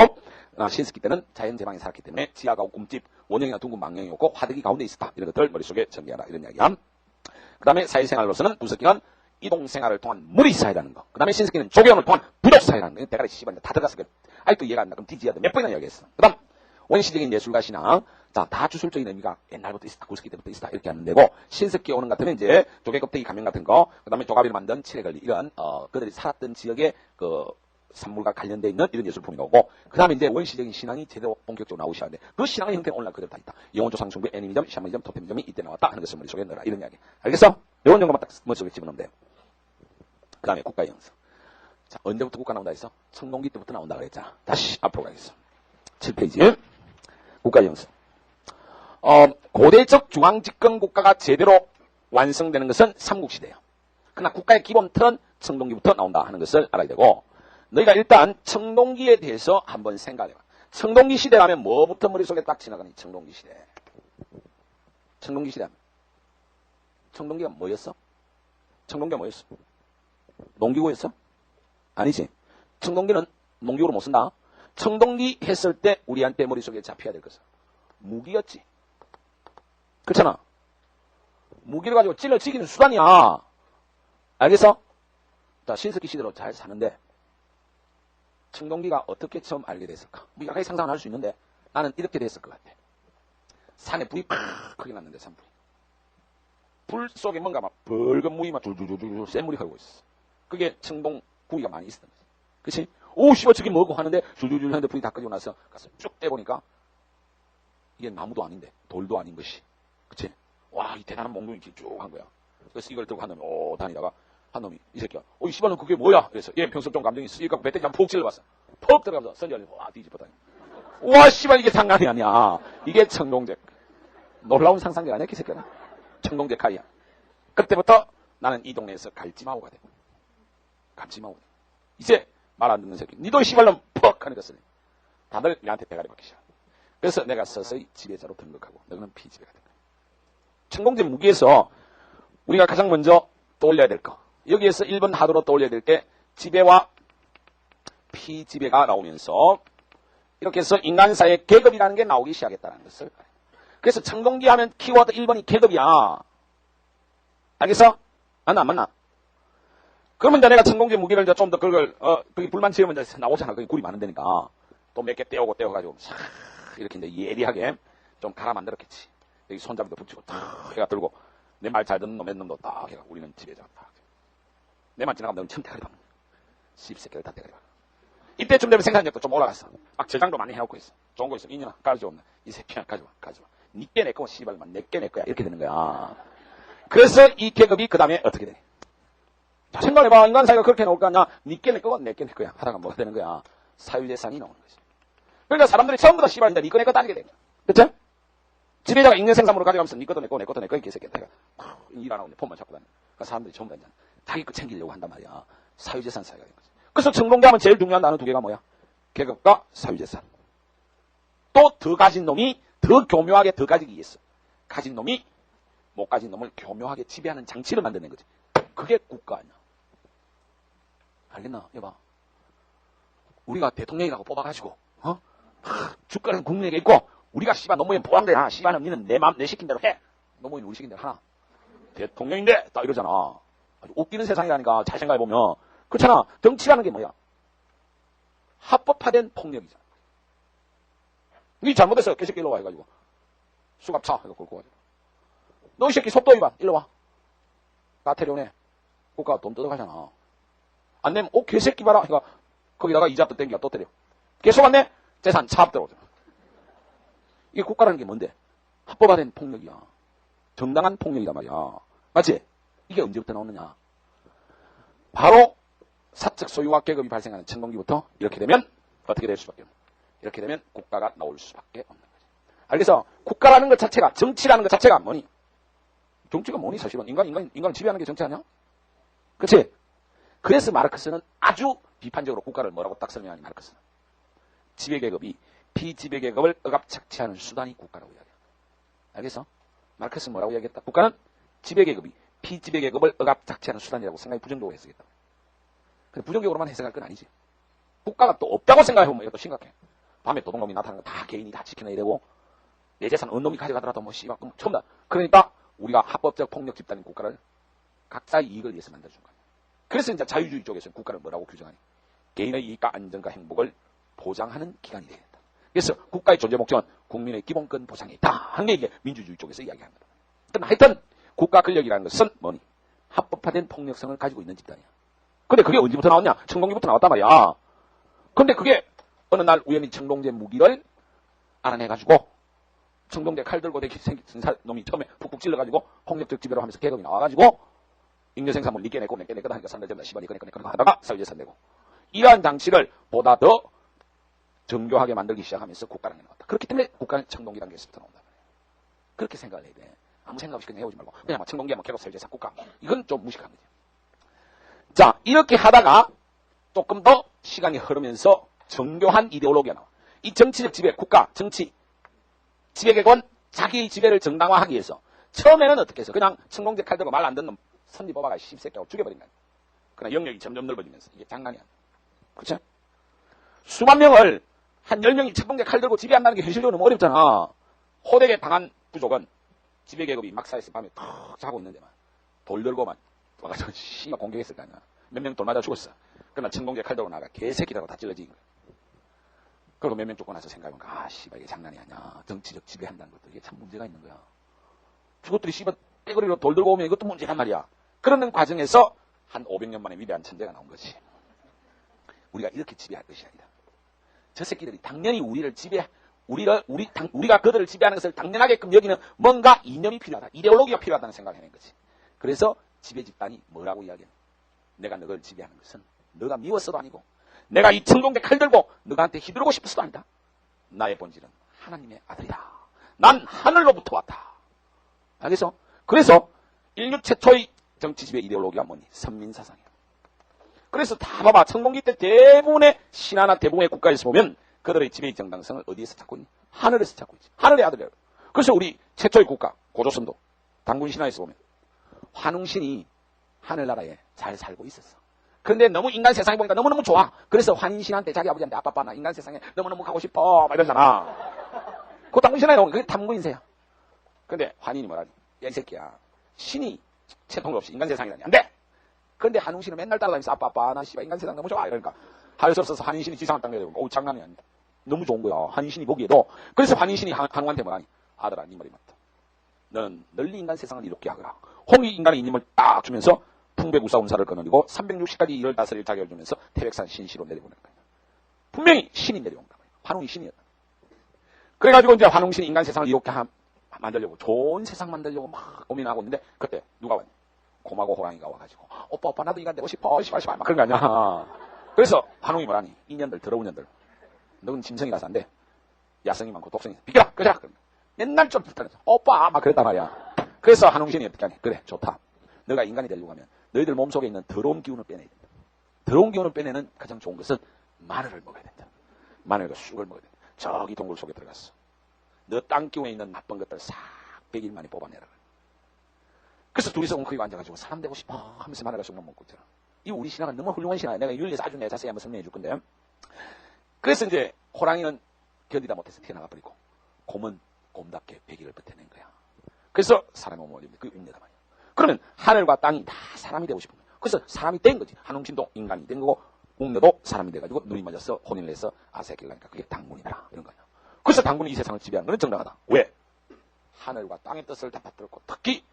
신석기 때는 자연제방에 살았기 때문에 지하가 꿈집, 원형이나 둥근 망령이었고 화덕이 가운데 있었다. 이런 것들 머릿속에 정리하라 이런 이야기야. 그 다음에 사회생활로서는 구석기는 이동생활을 통한 무리사회라는 거. 그 다음에 신석기는 조경을 통한 부족사회라는 거. 대가리 씨발 다 들어갔어. 아직도 이해가 안 나. 그럼 디지아드 몇 번이나 이야기했어. 그 다음 원시적인 예술가 신앙. 자, 다 주술적인 의미가 옛날부터 있었다. 구석기 때부터 있었다. 이렇게 하면 되고, 신석기 오는 같으면 이제 조개 껍데기 가면 같은 거, 그 다음에 조가비를 만든 칠해걸리, 이런, 그들이 살았던 지역의 그 산물과 관련되어 있는 이런 예술품이 나오고, 그 다음에 이제 원시적인 신앙이 제대로 본격적으로 나오기 시작하는데, 그 신앙의 형태는 오늘날 그대로 다 있다. 영원조상 숭배, 애니미즘, 샤머니즘, 토테미즘이 이때 나왔다 하는 것을 머릿속에 넣어라. 이런 이야기. 알겠어? 요런 정도만 딱 머릿속에 집어넣으면 돼. 그 다음에 국가의 형성. 자, 언제부터 국가 나온다 했어? 청동기 때부터 나온다 그랬잖아. 다시 앞으로 가겠어. 7페이지. 국가의 형성. 고대적 중앙집권 국가가 제대로 완성되는 것은 삼국시대예요. 그러나 국가의 기본 틀은 청동기부터 나온다 하는 것을 알아야 되고, 너희가 일단 청동기에 대해서 한번 생각해봐. 청동기 시대 하면 뭐부터 머릿속에 딱 지나가니? 청동기 시대. 청동기 시대 하면 청동기가 뭐였어? 청동기가 뭐였어? 농기구였어? 아니지. 청동기는 농기구로 못 쓴다. 청동기 했을 때 우리한테 머릿속에 잡혀야 될 것은 무기였지. 그렇잖아. 무기를 가지고 찔러 죽이는 수단이야. 알겠어? 자, 신석기 시대로 잘 사는데 청동기가 어떻게 처음 알게 됐을까? 뭐 여러 가지 상상을 할 수 있는데 나는 이렇게 됐을 것 같아. 산에 불이 팍 크게 났는데 산불이. 불 속에 뭔가 막 붉은 물이 막 줄줄줄줄 센 물이 흐르고 있어. 그게 청동 구이가 많이 있었던 거지. 그치? 오, 씨발, 저게 뭐고 하는데 줄줄줄 하는데 불이 다 끄지고 나서 가서 쭉 떼보니까 이게 나무도 아닌데 돌도 아닌 것이. 그치? 와, 이 대단한 몽둥이 이렇게 쭉 한 거야. 그래서 이걸 들고 한 놈이 다니다가 한 놈이 이 새끼야. 이 씨발은 그게 뭐야? 그래서 얘 평소 좀 감정이 있으니까 배때기 한번 푹 찔러봤어. 푹 들어가면서 선전을 와 뒤집어다니. 와, 씨발 이게 상관이 아니야. 이게 청동제. 놀라운 상상력 아니야, 이 새끼야. 청동제 칼이야. 그때부터 나는 이 동네에서 갈지마오가 돼. 갈지마오. 이제 말 안 듣는 새끼. 니도 씨발놈 퍽 하는 것을 다들 나한테 대가리 받기 시작. 그래서 내가 서서히 지배자로 등극하고 너는 피지배가 된 거야. 청동제 무기에서 우리가 가장 먼저 떠올려야 될 거. 여기에서 1번 하도로 떠올려야 될 게 지배와 피지배가 나오면서 이렇게 해서 인간사의 계급이라는 게 나오기 시작했다는 것을. 그래서 청동기 하면 키워드 1번이 계급이야. 알겠어? 맞나 안 맞나? 그러면 이제 내가 청동기 무기를 이제 좀 더 그걸 거기 불만 지으면 이제 나오잖아. 거기 굴이 많은 데니까 또 몇 개 떼어가지고 싹 이렇게 이제 예리하게 좀 갈아 만들었겠지. 여기 손잡이도 붙이고 탁 해가 들고 내 말 잘 듣는 놈 몇 놈도 딱 해가 우리는 지배자 딱. 내만 지나가면 너는 참 대가리 박는 거야. 씹새끼를 다 대가리 박아. 이때쯤 되면 생산력도 좀 올라갔어. 막 저장도 많이 해놓고 있어. 좋은 거 있어. 이년아 가져오면 이 새끼야 가져와. 니께 내 거고 씨발만 내께 내 거야. 이렇게 되는 거야. 그래서 이 계급이 그 다음에 어떻게 되냐. 자, 생각해봐. 인간 사회가 그렇게 나올 거 아니야. 니께 내 거고 내께 내 거야. 하다가 뭐가 되는 거야. 사유재산이 나오는 거지. 그러니까 사람들이 처음부터 씨발 니꺼 내 거 따지게 되는 거야. 그쵸? 지배자가 인내 생산물을 가져가면서 니 것도 내 거, 내 것도 내 거, 이 개새끼야. 내가 일 안 하고 내 폰만 잡고 다니는. 그러니까 사람들이 전부 다 자기 거 챙기려고 한단 말이야. 사유재산 사회가 된 거지. 그래서 청동기하면 제일 중요한 단어 두 개가 뭐야? 계급과 사유재산. 또 더 가진 놈이 더 교묘하게 더 가지기 위해서. 가진 놈이 못 가진 놈을 교묘하게 지배하는 장치를 만드는 거지. 그게 국가 아니야. 알겠나? 여봐. 우리가 대통령이라고 뽑아가지고, 주가는 국민에게 있고, 우리가 씨발 노무현 보안대야. 씨발은 니는 내 맘, 내 시킨 대로 해. 노무현 우리 시킨 대로 하나. 대통령인데, 딱 이러잖아. 아주 웃기는 세상이라니까. 잘 생각해보면. 그렇잖아. 정치라는 게 뭐야? 합법화된 폭력이잖아. 니 잘못했어. 개새끼 일로 와 해가지고. 수갑 차. 해서 걸고 가지고. 너 이 새끼 속도 위반. 일로 와. 나태료네. 국가가 돈 뜯어가잖아. 안 내면, 개새끼 봐라. 그러니까 거기다가 이자 또 땡겨 또 때려. 계속 안 내? 재산 차압 들어오잖아. 이게 국가라는 게 뭔데? 합법화된 폭력이야. 정당한 폭력이란 말이야. 맞지? 이게 언제부터 나오느냐? 바로 사적 소유와 계급이 발생하는 천공기부터 이렇게 되면 어떻게 될 수밖에 없는. 이렇게 되면 국가가 나올 수밖에 없는 거지. 알겠어? 국가라는 것 자체가, 정치라는 것 자체가 뭐니? 정치가 뭐니 사실은? 인간을 지배하는 게 정치 아니야? 그치? 그래서 마르크스는 아주 비판적으로 국가를 뭐라고 딱 설명하니 마르크스는. 지배계급이 비지배계급을 억압착취하는 수단이 국가라고 이야기합니다. 알겠어? 마르크스는 뭐라고 이야기했다? 국가는 지배계급이 비지배계급을 억압착취하는 수단이라고 생각이 부정적으로 해석했다. 근데 부정적으로만 해석할 건 아니지. 국가가 또 없다고 생각해보면 이것도 심각해. 밤에 도둑놈이 나타나는 거 다 개인이 다 지켜내야 되고 내 재산 어느 놈이 가져가더라도 뭐 씨발 처음 다. 그러니까 우리가 합법적 폭력 집단인 국가를 각자의 이익을 위해서 만들어준 거야. 그래서 이제 자유주의 쪽에서는 국가를 뭐라고 규정하니? 개인의 이익과 안전과 행복을 보장하는 기관이 되겠다. 그래서 국가의 존재 목적은 국민의 기본권 보장에 있다 하는 게 이게 민주주의 쪽에서 이야기합니다. 하여튼 국가 권력이라는 것은 뭐니? 합법화된 폭력성을 가지고 있는 집단이야. 근데 그게 언제부터 나왔냐? 청동기부터 나왔단 말이야. 근데 그게 어느 날 우연히 청동제 무기를 알아내가지고 청동제 칼 들고 생긴 놈이 처음에 푹푹 찔러가지고 폭력적 지배로 하면서 계급이 나와가지고 잉여생산물 니께 내고 내께 내거다 하니까 산들 전다 씨발 니꺼 내꺼 하다가 사유재산 내고 이러한 장치를 보다 더 정교하게 만들기 시작하면서 국가라는 게 나왔다. 그렇기 때문에 국가는 청동기 단계에서부터 나온다. 그렇게 생각을 해야 돼. 아무 생각 없이 그냥 해오지 말고 그냥 막 청동기야 뭐 계급 사유재산 국가 이건 좀 무식한 거죠. 자 이렇게 하다가 조금 더 시간이 흐르면서 정교한 이데올로기가 나와. 이 정치적 지배, 국가, 정치, 지배계권, 자기의 지배를 정당화하기 위해서 처음에는 어떻게 해서 그냥 청동제 칼 들고 말 안 듣는 놈 선지 뽑아가 씹새끼하고 죽여버린 거야. 그러나 영역이 점점 넓어지면서 이게 장난이 아니야. 그렇죠? 수만 명을 한 10명이 청동제 칼 들고 지배한다는 게 현실적으로 너무 어렵잖아. 호되게 당한 부족은 지배계급이 막사에서 밤에 탁 자고 있는데만 돌 들고만 와가지고 씨발 공격했을 거 아니야. 몇 명 돌 맞아 죽었어. 그러나 청동제 칼 들고 나가 개새끼라고 다 찔러진 거야. 그리고 몇 명 죽고 나서 생각해보니까 씨발 이게 장난이 아니야. 정치적 지배한다는 것도 이게 참 문제가 있는 거야. 저것들이 씨발 떼거리로 돌 들고 오면 이것도 문제란 말이야. 그러는 과정에서 한 500년 만에 위대한 천재가 나온 거지. 우리가 이렇게 지배할 것이 아니다. 저 새끼들이 당연히 우리를 우리가 그들을 지배하는 것을 당연하게끔 여기는 뭔가 이념이 필요하다. 이데올로기가 필요하다는 생각을 해낸 거지. 그래서 지배 집단이 뭐라고 이야기하는 내가 너를 지배하는 것은 너가 미워서도 아니고 내가 이 청동대 칼 들고 너한테 휘두르고 싶어서도 아니다. 나의 본질은 하나님의 아들이다. 난 하늘로부터 왔다. 알겠어? 그래서 인류 최초의 정치 지배 이데올로기가 뭐니? 선민사상이야. 그래서 다 봐봐. 청동기 때 대부분의 신하나 대부분의 국가에서 보면 그들의 지배의 정당성을 어디에서 찾고 있니? 하늘에서 찾고 있지. 하늘의 아들이야. 그래서 우리 최초의 국가 고조선도 당군 신화에서 보면 환웅신이 하늘나라에 잘 살고 있었어. 그런데 너무 인간 세상에 보니까 너무너무 좋아. 그래서 환인신한테 자기 아버지한테 아빠 나 인간 세상에 너무너무 가고 싶어 막 이러잖아. 그 당군 신화에 나오면 그게 탐구인세야. 근데 환인이 뭐라니? 야 이 새끼야. 신이 채통도 없이 인간 세상이라니 안 돼. 그런데 한웅신은 맨날 따라다니면서 아빠 나 씨발 인간 세상 너무 좋아 이러니까 할 수 없어서 한인신이 지상을 땅 내려오고 장난이 아니야. 너무 좋은 거야. 한인신이 보기에도. 그래서 한인신이 한웅한테 뭐라니? 아들아 네 말이 맞다. 너는 널리 인간 세상을 이롭게 하거라. 홍이 인간의 이님을 딱 주면서 풍백우사운사를 끊어내고 360까지 이를 다스릴 자격을 주면서 태백산 신시로 내려보낸 거야. 분명히 신이 내려온 거야. 환웅이 신이었다. 그래가지고 이제 환웅신이 인간 세상을 이롭게 만들려고, 좋은 세상 만들려고 막 고민하고 있는데, 그때 누가 왔니? 곰하고 호랑이가 와가지고, 오빠, 나도 인간 되고 싶어, 시발, 막 그런 거 아니야. 그래서 한웅이 뭐라니? 인년들, 더러운 년들. 너는 짐승이라서 안 돼. 야성이 많고 독성이 비켜라, 그래. 맨날 좀 불타면서, 오빠, 막 그랬단 말이야. 그래서 한웅신이 어떻게 하니? 그래, 좋다. 너가 인간이 되려고 하면, 너희들 몸속에 있는 더러운 기운을 빼내야 된다. 더러운 기운을 빼내는 가장 좋은 것은 마늘을 먹어야 된다. 마늘과 쑥을 먹어야 된다. 저기 동굴 속에 들어갔어. 너 땅 기운에 있는 나쁜 것들 싹 100일 만에 뽑아내라. 그래서 둘이서 웅크리고 앉아가지고 사람 되고 싶어 하면서 마늘과 쑥만 먹고 있잖아. 이 우리 신화가 너무 훌륭한 신화야. 내가 윤리에서 아주 자세히 한번 설명해 줄 건데. 그래서 이제 호랑이는 견디다 못해서 튀어나가 버리고, 곰은 곰답게 100일을 버텨낸 거야. 그래서 사람의 몸을 올립니다. 그게 임내다 말이야. 그러면 하늘과 땅이 다 사람이 되고 싶은 거야. 그래서 사람이 된 거지. 한웅신도 인간이 된 거고, 웅녀도 사람이 돼가지고 눈이 맞아서 혼인을 해서 아새끼를 하니까 그게 당군이다. 이런 거야. 그래서 당군이 이 세상을 지배하는 것은 정당하다. 왜? 하늘과 땅의 뜻을 다 받들었고, 특히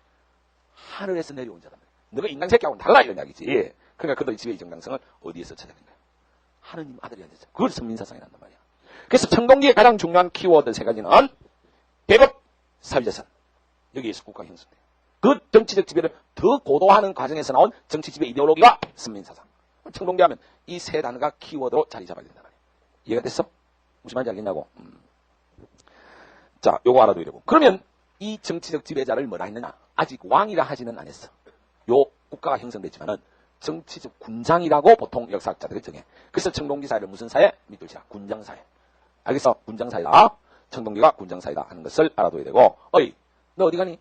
하늘에서 내려온 자다. 너가 인간 새끼하고는 달라, 이런 이야기지. 그러니까 그들의 지배의 정당성을 어디에서 찾아낸 거야? 하느님 아들이 앉았잖아. 그걸 선민사상이란단 말이야. 그래서 청동기의 가장 중요한 키워드 세 가지는 계급, 사회재산. 여기에서 국가 형성돼요. 그 정치적 지배를 더 고도화하는 과정에서 나온 정치 지배 이데올로기가 선민사상. 청동기하면 이 세 단어가 키워드로 자리 잡아야 된단 말이야. 이해가 됐어? 무슨 말인지 알겠냐고. 자, 요거 알아둬야 되고. 그러면 이 정치적 지배자를 뭐라 했느냐? 아직 왕이라 하지는 않았어. 요 국가가 형성됐지만은 정치적 군장이라고 보통 역사학자들이 정해. 그래서 청동기 사회를 무슨 사회? 밑둘치라. 군장사회. 알겠어? 군장사회다. 청동기가 군장사회다 하는 것을 알아둬야 되고. 어이, 너 어디 가니?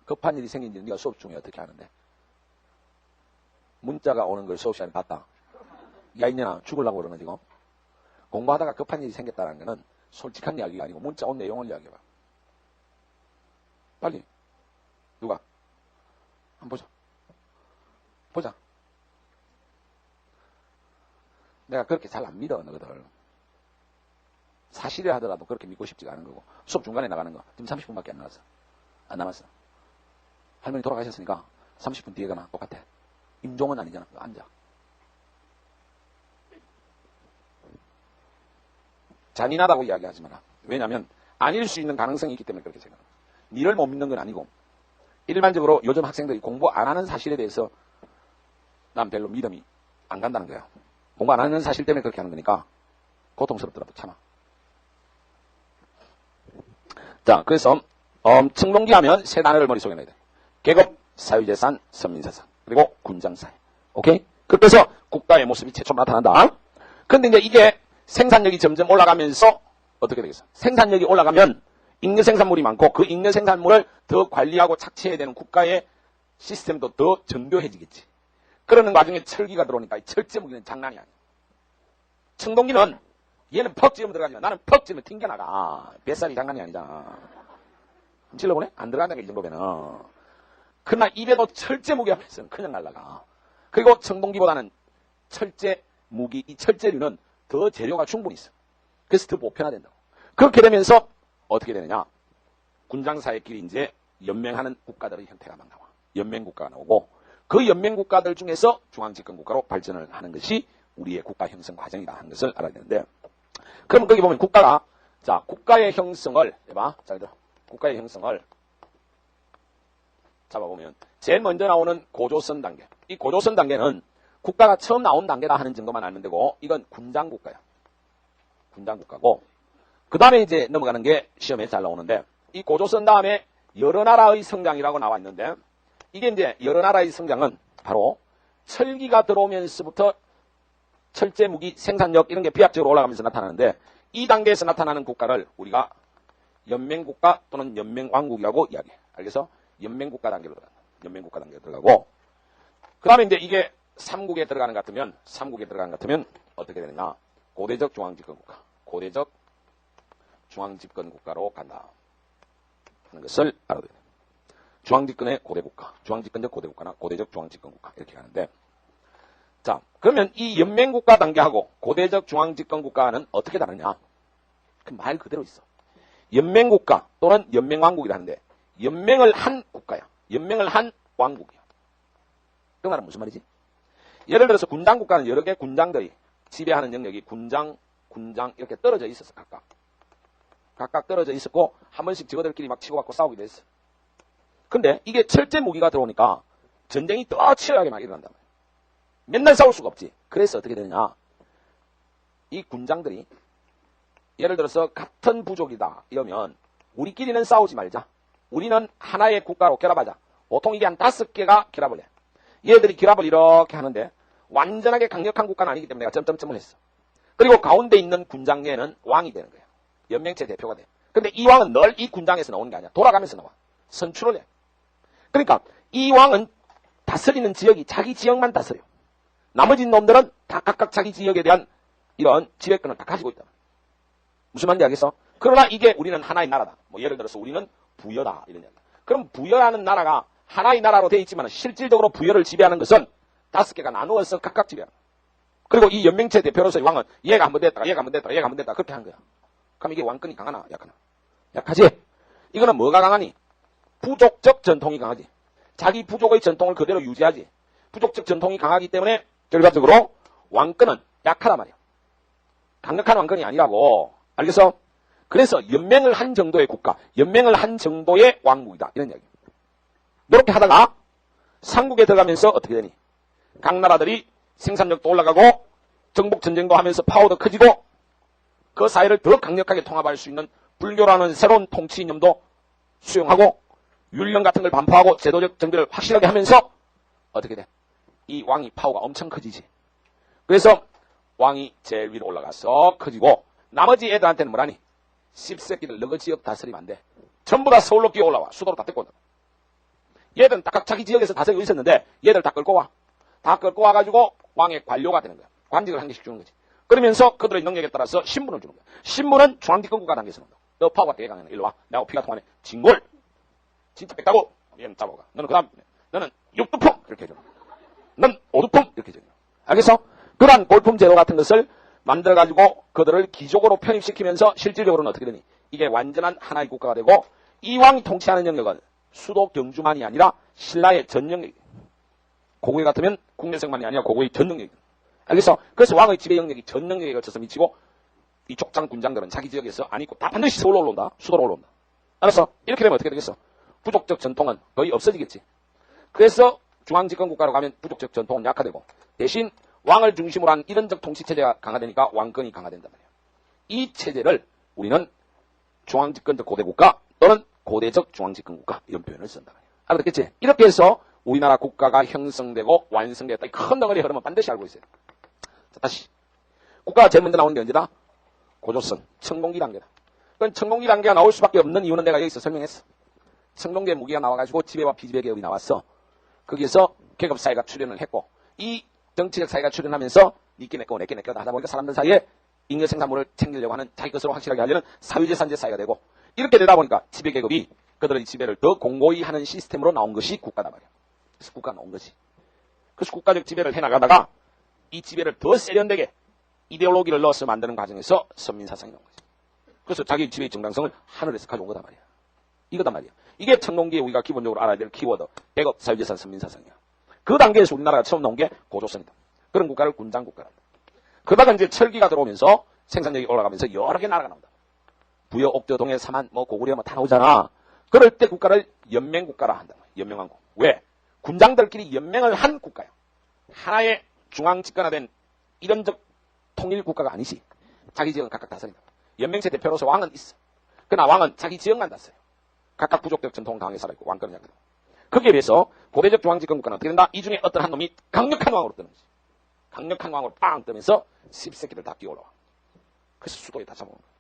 급한 일이 생긴지 네가 수업 중에 어떻게 하는데? 문자가 오는 걸 수업 시간에 봤다. 야, 이년아, 죽으려고 그러는 지금? 공부하다가 급한 일이 생겼다는 거는 솔직한 이야기가 아니고 문자 온 내용을 이야기해봐. 빨리. 누가? 한번 보자. 내가 그렇게 잘 안 믿어, 너희들. 사실이라 하더라도 그렇게 믿고 싶지가 않은 거고. 수업 중간에 나가는 거. 지금 30분밖에 안 남았어. 안 남았어. 할머니 돌아가셨으니까 30분 뒤에 가나 똑같아. 임종은 아니잖아. 앉아. 잔인하다고 이야기하지 마라. 왜냐하면 아닐 수 있는 가능성이 있기 때문에 그렇게 생각합니다. 니를 못 믿는 건 아니고, 일반적으로 요즘 학생들이 공부 안 하는 사실에 대해서 난 별로 믿음이 안 간다는 거야. 공부 안 하는 사실 때문에 그렇게 하는 거니까 고통스럽더라도 참아. 자, 그래서 청동기 하면 세 단어를 머릿속에 넣어야 돼. 계급, 사회재산, 선민사상, 그리고 군장사회. 오케이? 그래서 국가의 모습이 최초로 나타난다. 근데 이제 이게 생산력이 점점 올라가면서 어떻게 되겠어? 생산력이 올라가면 잉여 생산물이 많고, 그 잉여 생산물을 더 관리하고 착취해야 되는 국가의 시스템도 더 정교해지겠지. 그러는 와중에 철기가 들어오니까 이 철제 무기는 장난이 아니야. 청동기는 얘는 퍽 찌르면 들어가지만 나는 퍽 찌르면 튕겨나가. 뱃살이 장난이 아니잖아. 찔러보네? 안 들어간다니까, 이 정도면은. 그러나 입에도 철제 무기 하면서는 그냥 날라가. 그리고 청동기보다는 철제 무기, 이 철제류는 더 재료가 충분히 있어. 그래서 더 보편화된다고. 그렇게 되면서 어떻게 되느냐? 군장사회끼리 이제 연맹하는 국가들의 형태가 막 나와. 연맹국가가 나오고, 그 연맹국가들 중에서 중앙집권국가로 발전을 하는 것이 우리의 국가 형성 과정이다 하는 것을 알아야 되는데, 그러면 거기 보면 국가가, 자, 국가의 형성을, 해봐. 자, 국가의 형성을 잡아보면, 제일 먼저 나오는 고조선 단계. 이 고조선 단계는 국가가 처음 나온 단계다 하는 정도만 알면 되고, 이건 군장국가야. 군장국가고, 그 다음에 이제 넘어가는 게 시험에 잘 나오는데, 이 고조선 다음에 여러 나라의 성장이라고 나와 있는데, 이게 이제 여러 나라의 성장은 바로 철기가 들어오면서부터 철제 무기 생산력 이런 게 비약적으로 올라가면서 나타나는데, 이 단계에서 나타나는 국가를 우리가 연맹국가 또는 연맹왕국이라고 이야기해. 알겠어? 연맹국가 단계로 들어간다. 연맹국가 단계로 들어가고, 그 다음에 이제 이게 3국에 들어가는 것 같으면 어떻게 되느냐? 고대적 중앙집권국가. 고대적 중앙집권국가로 간다 하는 것을 알아둬야 돼. 중앙집권의 고대국가, 중앙집권적 고대국가나 고대적 중앙집권국가 이렇게 가는데, 자, 그러면 이 연맹국가 단계하고 고대적 중앙집권국가는 어떻게 다르냐? 그 말 그대로 있어. 연맹국가 또는 연맹왕국이라는데, 연맹을 한 국가야. 연맹을 한 왕국이야. 그 말은 무슨 말이지? 예를 들어서 군장국가는 여러 개의 군장들이 지배하는 영역이 군장 군장 이렇게 떨어져 있었어. 각각 떨어져 있었고 한 번씩 저들끼리 막 치고받고 싸우기도 했어. 근데 이게 철제 무기가 들어오니까 전쟁이 더 치열하게 막 일어난단 말이야. 맨날 싸울 수가 없지. 그래서 어떻게 되느냐. 이 군장들이 예를 들어서 같은 부족이다 이러면 우리끼리는 싸우지 말자. 우리는 하나의 국가로 결합하자. 보통 이게 한 5개가 결합을 해. 얘들이 결합을 이렇게 하는데 완전하게 강력한 국가는 아니기 때문에 내가 점점점을 했어. 그리고 가운데 있는 군장계는 왕이 되는 거야. 연맹체 대표가 돼. 근데 이 왕은 늘 이 군장에서 나오는 게 아니야. 돌아가면서 나와. 선출을 해. 그러니까 이 왕은 다스리는 지역이 자기 지역만 다스려. 나머지 놈들은 다 각각 자기 지역에 대한 이런 지배권을 다 가지고 있다. 무슨 말인지 알겠어? 그러나 이게 우리는 하나의 나라다. 뭐 예를 들어서 우리는 부여다. 이런 얘기야. 그럼 부여라는 나라가 하나의 나라로 되어 있지만 실질적으로 부여를 지배하는 것은 5개가 나누어서 각각 지배하는 거야. 그리고 이 연맹체 대표로서의 왕은 얘가 한번 됐다가 얘가 한번 됐다가 얘가 한번 됐다가 그렇게 하는 거야. 그럼 이게 왕권이 강하나 약하나? 약하지? 이거는 뭐가 강하니? 부족적 전통이 강하지. 자기 부족의 전통을 그대로 유지하지. 부족적 전통이 강하기 때문에 결과적으로 왕권은 약하단 말이야. 강력한 왕권이 아니라고. 알겠어? 그래서 연맹을 한 정도의 국가, 연맹을 한 정도의 왕국이다. 이런 이야기. 이렇게 하다가 삼국에 들어가면서 어떻게 되니? 각 나라들이 생산력도 올라가고 정복 전쟁도 하면서 파워도 커지고 그 사회를 더 강력하게 통합할 수 있는 불교라는 새로운 통치 이념도 수용하고 율령 같은 걸 반포하고 제도적 정비를 확실하게 하면서 어떻게 돼? 이 왕이 파워가 엄청 커지지. 그래서 왕이 제일 위로 올라가서 커지고 나머지 애들한테는 뭐라니? 씹새끼들 너그 지역 다스리면 안 돼. 전부 다 서울로 끼어 올라와. 수도로 다 떼고 온다. 얘들은 각 자기 지역에서 다스리고 있었는데 얘들 다 끌고 와. 다 끌고 와가지고 왕의 관료가 되는 거야. 관직을 한 개씩 주는 거지. 그러면서 그들의 능력에 따라서 신분을 주는 거야. 신분은 중앙집권국가 단계에서 나온다. 너 파워가 되게 강해. 일로 와. 내가 피가 통하네. 징골. 진짜 뺐다고. 얘는 잡아가. 너는 그 다음. 너는 육두품. 이렇게 해줘. 넌 오두품. 이렇게 해줘. 알겠어? 그러한 골품 제도 같은 것을 만들어가지고 그들을 귀족으로 편입시키면서 실질적으로는 어떻게 되니? 이게 완전한 하나의 국가가 되고 이 왕이 통치하는 영역은 수도 경주만이 아니라 신라의 전 영역이에요. 고구려 같으면 국내성만이 아니라 고구려의 전 영역이에요. 알겠어? 그래서 왕의 지배 영역이 전 영역에 걸쳐서 미치고 이 족장 군장들은 자기 지역에서 안 있고 다 반드시 서울로 올라온다. 수도로 올라온다. 알았어? 이렇게 되면 어떻게 되겠어? 부족적 전통은 거의 없어지겠지. 그래서 중앙집권국가로 가면 부족적 전통은 약화되고 대신 왕을 중심으로 한 이런적 통치체제가 강화되니까 왕권이 강화된단 말이야. 이 체제를 우리는 중앙집권적 고대국가 또는 고대적 중앙집권국가 이런 표현을 쓴단 말이야. 알아듣겠지? 이렇게 해서 우리나라 국가가 형성되고 완성됐다. 이 큰 덩어리 흐름은 반드시 알고 있어요. 자, 다시. 국가가 제일 먼저 나오는 게 언제다? 고조선, 청동기 단계다. 그건 청동기 단계가 나올 수밖에 없는 이유는 내가 여기서 설명했어. 청동기의 무기가 나와가지고 지배와 비지배 개혁이 나왔어. 거기에서 계급사회가 출현을 했고 이 정치적 사회가 출현하면서 니께 내꺼 내께 내꺼 하다 보니까 사람들 사이에 잉여 생산물을 챙기려고 하는 자기 것으로 확실하게 하려는 사회재산제 사회가 되고 이렇게 되다 보니까 지배계급이 그들의 지배를 더 공고히 하는 시스템으로 나온 것이 국가다 말이야. 그래서 국가가 나온 거지. 그래서 국가적 지배를 해나가다가 이 지배를 더 세련되게 이데올로기를 넣어서 만드는 과정에서 선민사상이 나온 거지. 그래서 자기 지배의 정당성을 하늘에서 가져온 거다 말이야. 이거단 말이야. 이게 청동기에 우리가 기본적으로 알아야 될 키워드. 계급, 사회재산, 선민사상이야. 그 단계에서 우리나라가 처음 나온 게 고조선이다. 그런 국가를 군장국가란다. 그러다가 이제 철기가 들어오면서 생산력이 올라가면서 여러 개 나라가 나온다. 부여, 옥저, 동해, 삼한, 고구려 다 나오잖아. 그럴 때 국가를 연맹국가라 한다. 연맹왕국. 왜? 군장들끼리 연맹을 한 국가야. 하나의 중앙집권화된 이런적 통일국가가 아니지. 자기 지역은 각각 다스린다. 연맹체 대표로서 왕은 있어. 그러나 왕은 자기 지역만 다스려. 각각 부족적 전통을 강하게 살아있고 왕권은 약하다. 거기에 비해서 고대적 중앙집권국가는 어떻게 된다? 이 중에 어떤 한 놈이 강력한 왕으로 뜨는 거지. 강력한 왕으로 빵 뜨면서 씹새끼들 다 끼어 올라와. 그래서 수도에 다 잡아오는 거야.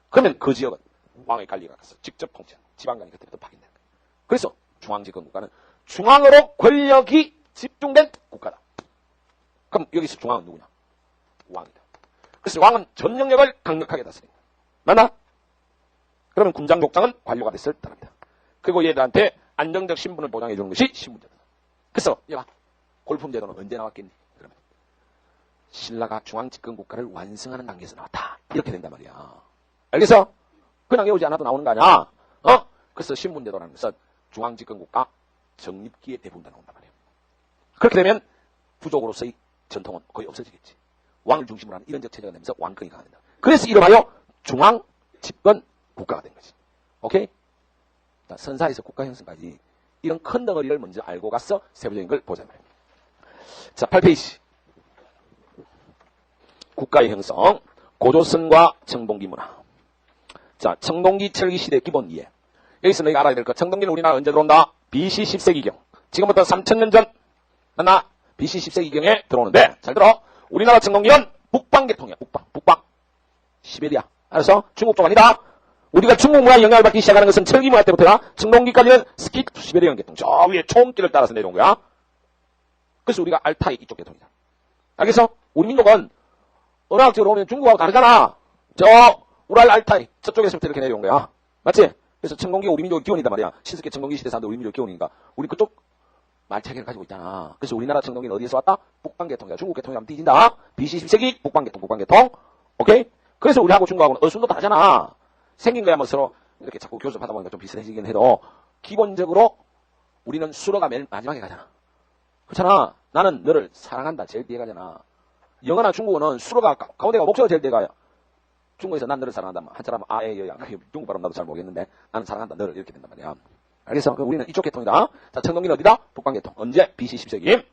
그러면 그 지역은 왕의 관리가 가서 직접 통치하는 지방관이 그때부터 파견되는 거야. 그래서 중앙집권국가는 중앙으로 권력이 집중된 국가다. 그럼 여기서 중앙은 누구냐? 왕이다. 그래서 왕은 전 영역을 강력하게 다스린다. 맞나? 그러면 군장족장은 관료가 됐을 따릅니다. 그리고 얘들한테 안정적 신분을 보장해 주는 것이 신분제도다. 그래서 얘봐. 골품제도는 언제 나왔겠니? 그러면 신라가 중앙집권국가를 완성하는 단계에서 나왔다. 이렇게 된단 말이야. 알겠어? 그냥 외우지 않아도 나오는 거 아니야? 그래서 신분제도라는 것은 중앙집권국가 정립기에 대부분 다 나온단 말이야. 그렇게 되면 부족으로서의 전통은 거의 없어지겠지. 왕을 중심으로 하는 이런적 체제가 되면서 왕권이 강화된다. 그래서 이름하여 중앙 집권 국가가 된 거지. 오케이? 자, 선사에서 국가 형성까지 이런 큰 덩어리를 먼저 알고 가서 세부적인 걸 보자 말이야. 자, 8페이지. 국가의 형성, 고조선과 청동기 문화. 자, 청동기 철기 시대 기본 이해. 여기서 너희가 알아야 될 것. 청동기는 우리나라 언제 들어온다? BC 10세기경. 지금부터 3000년 전, 맞나? BC 10세기경에 들어오는데, 잘 들어. 우리나라 청동기는 북방계통이야. 북방. 시베리아. 알았어? 중국 쪽 아니다. 우리가 중국 문화에 영향을 받기 시작하는 것은 철기 문화 때부터야. 청동기까지는 스키 시베리안 계통. 저 위에 초음길을 따라서 내려온 거야. 그래서 우리가 알타이 이쪽 계통이다. 알겠어? 우리 민족은 언어학적으로 보면 중국하고 다르잖아. 저 우랄 알타이 저쪽에서부터 이렇게 내려온 거야. 맞지? 그래서 청동기가 우리 민족의 기원이단 말이야. 신석기 청동기 시대 사람들 우리 민족의 기원이니까. 우리 그쪽 말체계를 가지고 있잖아. 그래서 우리나라 청동기는 어디에서 왔다? 북방계통이야. 중국 계통이 하면 뒤진다. BC 10세기 북방계통. 오케이? 그래서 우리하고 중국하고는 어순도 다르잖아. 생긴 거야 뭐 서로 이렇게 자꾸 교섭하다 보니까 좀 비슷해지긴 해도 기본적으로 우리는 수로가 맨 마지막에 가잖아. 그렇잖아. 나는 너를 사랑한다. 제일 뒤에 가잖아. 영어나 중국어는 수로가 가운데가 목소리가 제일 뒤에 가요. 중국에서 난 너를 사랑한다. 한자라면 아에여야. 중국 발음 나도 잘 모르겠는데 나는 사랑한다. 너를 이렇게 된단 말이야. 알겠어? 그럼 우리는 이쪽 계통이다. 자, 청동기는 어디다? 북방계통. 언제? BC 10세기.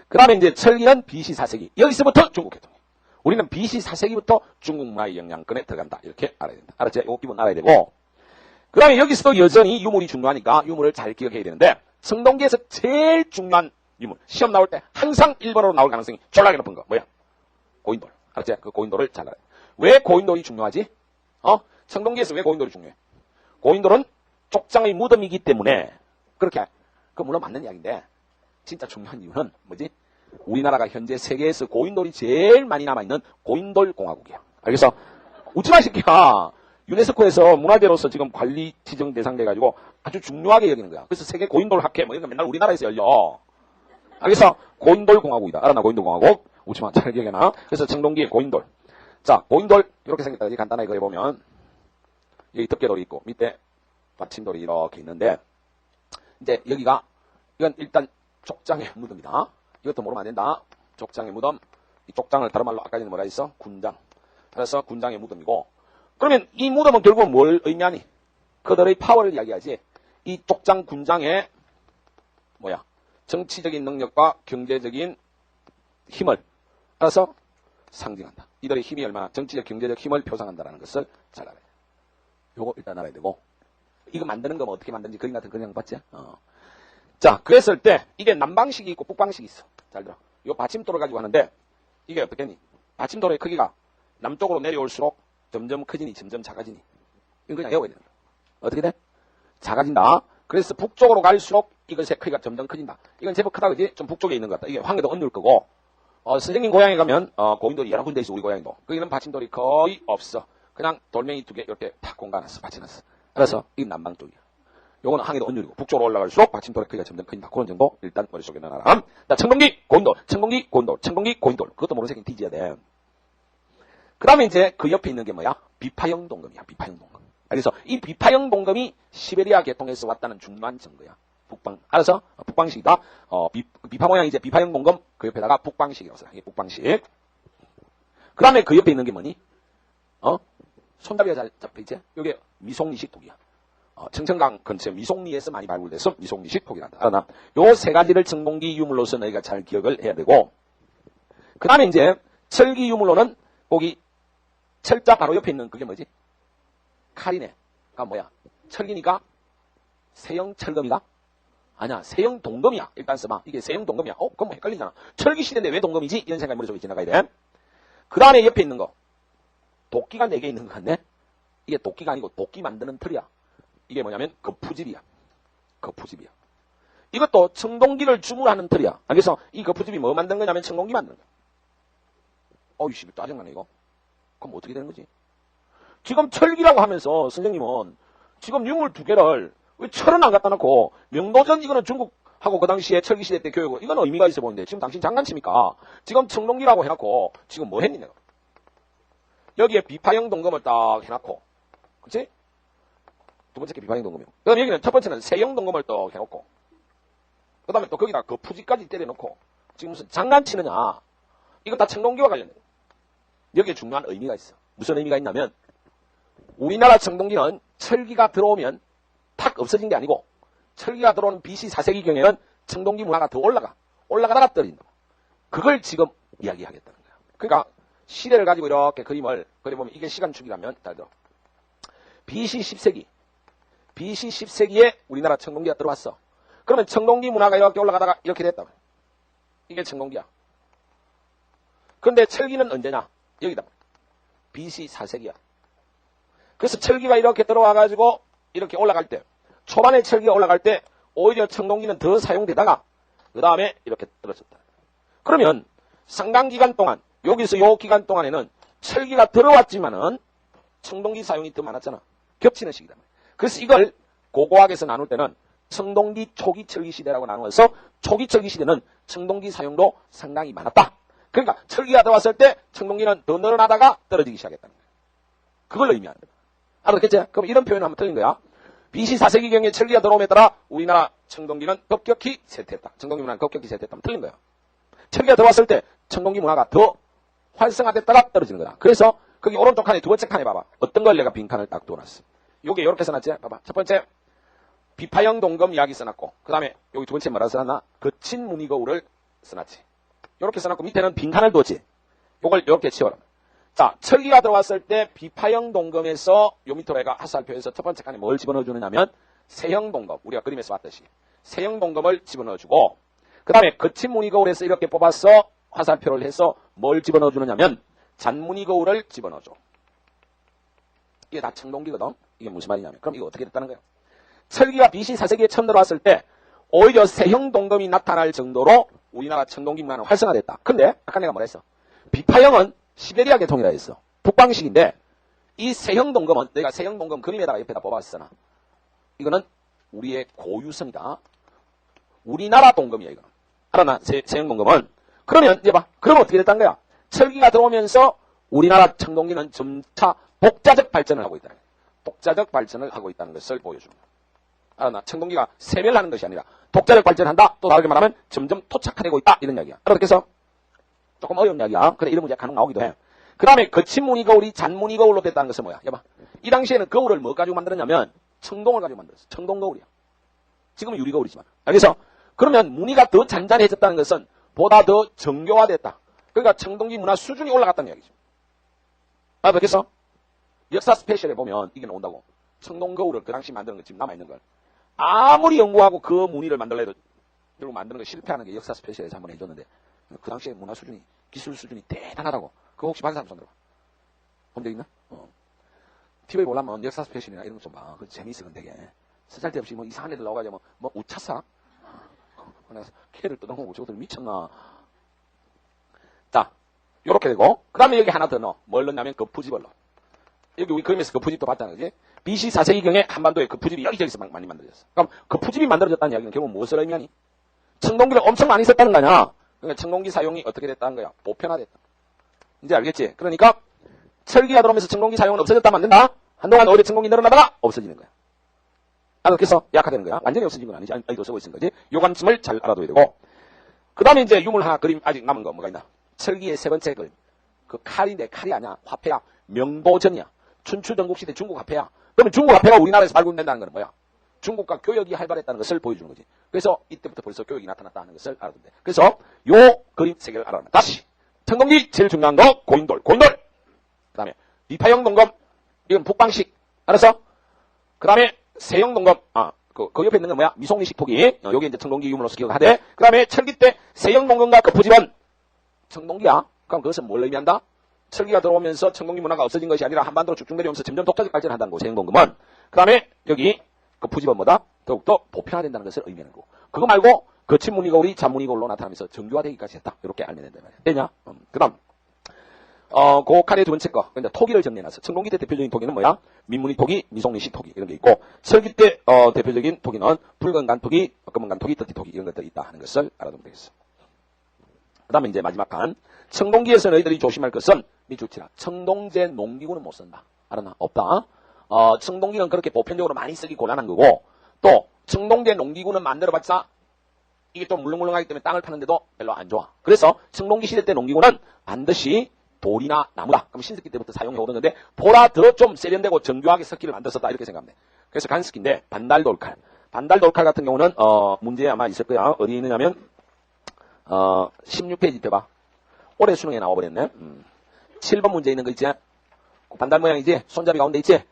그 다음에 이제 철기는 BC 4세기. 여기서부터 중국 계통. 우리는 BC 4세기부터 중국 문화의 영향권에 들어간다. 이렇게 알아야 된다. 알았지? 이거 기본 알아야 되고. 그 다음에 여기서도 여전히 유물이 중요하니까 유물을 잘 기억해야 되는데, 청동기에서 제일 중요한 유물. 시험 나올 때 항상 1번으로 나올 가능성이 졸라게 높은 거. 뭐야? 고인돌. 알았지? 그 고인돌을 잘 알아야 돼. 왜 고인돌이 중요하지? 청동기에서 왜 고인돌이 중요해? 고인돌은 족장의 무덤이기 때문에, 그렇게, 그 물론 맞는 이야기인데, 진짜 중요한 이유는 뭐지? 우리나라가 현재 세계에서 고인돌이 제일 많이 남아있는 고인돌 공화국이야. 알겠어? 웃지마, 새끼야. 유네스코에서 문화재로서 지금 관리 지정 대상 돼가지고 아주 중요하게 여기는 거야. 그래서 세계 고인돌 학회, 뭐 이런 거 맨날 우리나라에서 열려. 알겠어? 고인돌 공화국이다. 알았나? 고인돌 공화국? 웃지마. 잘 기억해놔. 그래서 청동기의 고인돌. 자, 고인돌, 이렇게 생겼다. 여기 간단하게 그려 보면, 여기 덮개돌이 있고, 밑에 받침돌이 이렇게 있는데, 이제 여기가, 이건 일단 족장의 무덤이다. 이것도 모르면 안 된다. 족장의 무덤. 이 족장을 다른 말로 아까 전에 뭐라 했어? 군장. 그래서 군장의 무덤이고. 그러면 이 무덤은 결국 뭘 의미하니? 그들의 파워를 이야기하지. 이 족장 군장의 뭐야? 정치적인 능력과 경제적인 힘을 알아서 상징한다. 이들의 힘이 얼마나 정치적 경제적 힘을 표상한다는 것을 잘 알아야 돼. 요거 일단 알아야 되고. 이거 만드는 거면 어떻게 만드는지 그림 같은 그냥 봤지? 자, 그랬을 때 이게 남방식이 있고 북방식이 있어. 잘 들어. 이 받침돌을 가지고 하는데 이게 어떻겠니? 받침돌의 크기가 남쪽으로 내려올수록 점점 커지니 점점 작아지니. 이건 그냥 외워야 되는 거야. 어떻게 돼? 작아진다. 그래서 북쪽으로 갈수록 이것의 크기가 점점 커진다. 이건 제법 크다 그지? 좀 북쪽에 있는 것 같다. 이게 황해도 언눌 거고. 선생님 고향에 가면 고인돌이 여러 군데 있어. 우리 고향도. 거기는 받침돌이 거의 없어. 그냥 돌멩이 두 개 이렇게 탁 공간놨어. 받쳐놨어. 그래서 이건 남방 쪽이야. 요거는 항해도 언유리고 북쪽으로 올라갈수록 받침돌의 크기가 점점 커진다. 그런 정도 일단 머릿속에 넣어놔라. 자, 청동기, 고인돌, 청동기, 고인돌, 청동기, 고인돌. 그것도 모르는 새끼는 뒤져야 돼. 그 다음에 이제 그 옆에 있는 게 뭐야? 비파형 동검이야. 비파형 동검. 그래서 이 비파형 동검이 시베리아 계통에서 왔다는 중요한 증거야. 북방. 알아서? 북방식이다. 비파 모양 이제 비파형 동검 그 옆에다가 북방식이라고 써. 이게 북방식. 그 다음에 그 옆에 있는 게 뭐니? 손잡이가 잘 잡혀있지? 이게 미송리식 독이야. 청천강 근처 미송리에서 많이 발굴돼서 미송리식 독이란다. 알았나? 요 세 가지를 청동기 유물로서 너희가 잘 기억을 해야 되고, 그 다음에 이제 철기 유물로는 거기 철자 바로 옆에 있는 그게 뭐지? 칼이네. 가 뭐야? 철기니까 세형 철검이가? 아니야. 세형 동검이야. 일단 써봐. 이게 세형 동검이야. 그럼 뭐 헷갈리잖아. 철기 시대인데 왜 동검이지? 이런 생각이 머릿속에 지나가야 돼. 그 다음에 옆에 있는 거. 도끼가 4개 있는 것 같네? 이게 도끼가 아니고 도끼 만드는 틀이야. 이게 뭐냐면 거푸집이야. 거푸집이야. 이것도 청동기를 주문하는 틀이야. 그래서 이 거푸집이 뭐 만든 거냐면 청동기 만드는 거야. 어이씨, 짜증나네 이거. 그럼 어떻게 되는 거지? 지금 철기라고 하면서 선생님은 지금 유물 2개를 왜 철은 안 갖다 놓고 명도전 이거는 중국하고 그 당시에 철기시대 때 교육을 이건 의미가 있어 보이는데 지금 당신 장난칩니까? 지금 청동기라고 해놓고 지금 뭐 했니 내가? 여기에 비파형 동검을 딱 해놓고, 그치? 두 번째 게 비파형 동검이요. 그 다음에 여기는 첫 번째는 세형 동검을 딱 해놓고, 그 다음에 또 거기다 그 푸지까지 때려놓고, 지금 무슨 장난치느냐? 이거 다 청동기와 관련돼. 여기에 중요한 의미가 있어. 무슨 의미가 있냐면 우리나라 청동기는 철기가 들어오면 탁 없어진 게 아니고 철기가 들어오는 BC 4세기경에는 청동기 문화가 더 올라가다가 떨어진다. 그걸 지금 이야기하겠다는 거야. 그러니까 시대를 가지고 이렇게 그림을 그려보면 이게 시간축이라면 잘 들어. BC 10세기에 우리나라 청동기가 들어왔어. 그러면 청동기 문화가 이렇게 올라가다가 이렇게 됐다. 이게 청동기야. 그런데 철기는 언제냐? 여기다. BC 4세기야. 그래서 철기가 이렇게 들어와가지고 이렇게 올라갈 때, 초반에 철기가 올라갈 때 오히려 청동기는 더 사용되다가 그 다음에 이렇게 떨어졌다. 그러면 상당 기간 동안, 여기서 요 기간 동안에는 철기가 들어왔지만은 청동기 사용이 더 많았잖아. 겹치는 시기다. 그래서 이걸 고고학에서 나눌 때는 청동기 초기 철기 시대라고 나누어서 초기 철기 시대는 청동기 사용도 상당히 많았다. 그러니까 철기가 들어왔을 때 청동기는 더 늘어나다가 떨어지기 시작했다는 거야. 그걸 의미하는 거야. 알았겠지? 그럼 이런 표현을 한번 틀린 거야. BC 4세기경에 철기가 들어옴에 따라 우리나라 청동기는 급격히 쇠퇴했다. 청동기 문화는 급격히 쇠퇴했다면 틀린 거야. 철기가 들어왔을 때 청동기 문화가 더 활성화됐다가 떨어지는 거다. 그래서 거기 오른쪽 칸에 두 번째 칸에 봐봐. 어떤 걸 내가 빈칸을 딱 두어놨어. 요게 이렇게 써놨지? 봐봐. 첫 번째 비파형 동검 이야기 써놨고 그 다음에 여기 두 번째 뭐라 써놨나? 거친 무늬거울을 써놨지. 이렇게 써놨고 밑에는 빈칸을 두었지. 요걸 이렇게 치워라. 자, 철기가 들어왔을 때 비파형 동검에서 요 밑으로 해가 하살표에서 첫 번째 칸에 뭘 집어넣어 주느냐면 세형 동검, 우리가 그림에서 봤듯이 세형 동검을 집어넣어 주고 그 다음에 거친 무늬거울에서 이렇게 뽑아서 화살표를 해서 뭘 집어넣어 주느냐면 잔무늬거울을 집어넣어 줘. 이게 다 청동기거든. 이게 무슨 말이냐면 그럼 이거 어떻게 됐다는 거야? 철기가 BC 4세기에 처음 들어왔을 때 오히려 세형 동검이 나타날 정도로 우리나라 청동기 문화는 활성화됐다. 근데 아까 내가 뭐라 했어? 비파형은 시베리아 계통이라 했어. 북방식인데 이 세형 동검은 내가 세형 동검 그림에다가 옆에다 뽑았잖아. 이거는 우리의 고유성이다. 우리나라 동검이야 이거는. 알았나? 세형 동검은. 그러면 이제 봐. 그러면 어떻게 됐다는 거야? 철기가 들어오면서 우리나라 청동기는 점차 독자적 발전을 하고 있다는 거야. 독자적 발전을 하고 있다는 것을 보여줍니다. 알았나? 청동기가 세멸하는 것이 아니라 독자적 발전한다. 또 다르게 말하면 점점 토착화되고 있다. 이런 이야기야. 알았겠어? 조금 어려운 이야기야. 그래 이런 문제가 간혹 나오기도 해. 그 다음에 거친 무늬거울이 잔무늬거울로 됐다는 것은 뭐야? 여봐. 이 당시에는 거울을 뭐 가지고 만들었냐면 청동을 가지고 만들었어. 청동거울이야. 지금은 유리거울이지만. 알겠어? 그러면 무늬가 더 잔잔해졌다는 것은 보다 더 정교화됐다. 그러니까 청동기 문화 수준이 올라갔다는 이야기죠. 알겠어? 역사 스페셜에 보면 이게 나온다고. 청동거울을 그 당시 만드는 거 지금 남아있는 걸. 아무리 연구하고 그 무늬를 만들려도 결국 만드는 거 실패하는 게 역사 스페셜에서 한번 해줬는데 그 당시에 문화 수준이, 기술 수준이 대단하다고. 그거 혹시 받은 사람 손 들어봐. 본 적 있나? TV에 보려면 역사 스페셜이나 이런 거 좀 봐. 그거 재미있어, 되게. 쓸데없이 뭐 이상한 애들 나와가지고 뭐 우차사? 그래서 캐를 뜯어먹고 저것들 미쳤나. 자, 요렇게 되고, 그 다음에 여기 하나 더 넣어. 뭘 넣냐면 거푸집을 넣어. 여기 우리 그림에서 거푸집도 봤잖아, 그지? BC 4세기경에 한반도에 거푸집이 여기저기서 막 많이 만들어졌어. 그럼 거푸집이 만들어졌다는 이야기는 결국 무엇을 의미하니? 청동기를 엄청 많이 썼다는 거 아니야? 그러니까 청동기 사용이 어떻게 됐다는 거야? 보편화됐다. 이제 알겠지? 그러니까 철기가 들어오면서 청동기 사용은 없어졌다면 안 된다? 한동안 오히려 청동기 늘어나다가 없어지는 거야. 그래서 약화되는 거야. 완전히 없어진 건 아니지. 아직도 쓰고 있는 거지. 요 관점을 잘 알아둬야 되고. 그 다음에 이제 유물 하나 그림 아직 남은 거 뭐가 있나? 철기의 세 번째 그림. 그 칼인데 칼이 아니야. 화폐야. 명보전이야. 춘추전국시대 중국 화폐야. 그러면 중국 화폐가 우리나라에서 발굴된다는 건 뭐야? 중국과 교역이 활발했다는 것을 보여주는 거지. 그래서 이때부터 벌써 교역이 나타났다는 것을 알아두면 돼. 그래서 요 그림 세 개를 알아두면 다시 청동기 제일 중요한 거 고인돌. 그 다음에 비파형 동검. 이건 북방식. 알았어? 그 다음에 세형 동검. 그 옆에 있는 건 뭐야? 미송리식 토기. 여기 이제 청동기 유물로서 기억하되. 그 다음에 철기 때 세형 동검과 거푸집은 청동기야. 그럼 그것은 뭘 의미한다? 철기가 들어오면서 청동기 문화가 없어진 것이 아니라 한반도로 쭉쭉 내려오면서 점점 독자적 발전한다는 거. 세형 동검은. 그 다음에 여기 거푸집은 뭐다? 더욱더 보편화된다는 것을 의미하는 거고. 그거 말고 거친 무늬거울이 잔무늬거울로 나타나면서 정교화되기까지 했다. 이렇게 알면 된다 말이야. 되냐? 그 다음. 그 칸의 두 번째 거. 근데 토기를 정리해놨어. 청동기 때 대표적인 토기는 뭐야? 민무늬 토기, 미송리식 토기 이런 게 있고, 철기 때 대표적인 토기는 붉은 간토기, 검은 간토기, 뜰티 토기 이런 것들이 있다 하는 것을 알아두면 되겠어. 그 다음에 이제 마지막 칸. 청동기에서 너희들이 조심할 것은 밑줄치라. 청동제 농기구는 못 쓴다. 알았나? 없다. 청동기는 그렇게 보편적으로 많이 쓰기 곤란한 거고, 또 청동제 농기구는 만들어봤자 이게 좀 물렁물렁하기 때문에 땅을 파는데도 별로 안 좋아. 그래서 청동기 시대 때 농기구는 반드시 돌이나 나무다. 그럼 신석기 때부터 사용해 오던 건데 보다 더 좀 세련되고 정교하게 석기를 만들었다 이렇게 생각하면 돼. 그래서 간석기인데 반달돌칼. 반달돌칼 같은 경우는 문제 아마 있을 거야. 어디 있느냐면 16페이지 펴봐. 올해 수능에 나와버렸네. 7번 문제 있는 거 있지? 반달 모양이지? 손잡이 가운데 있지?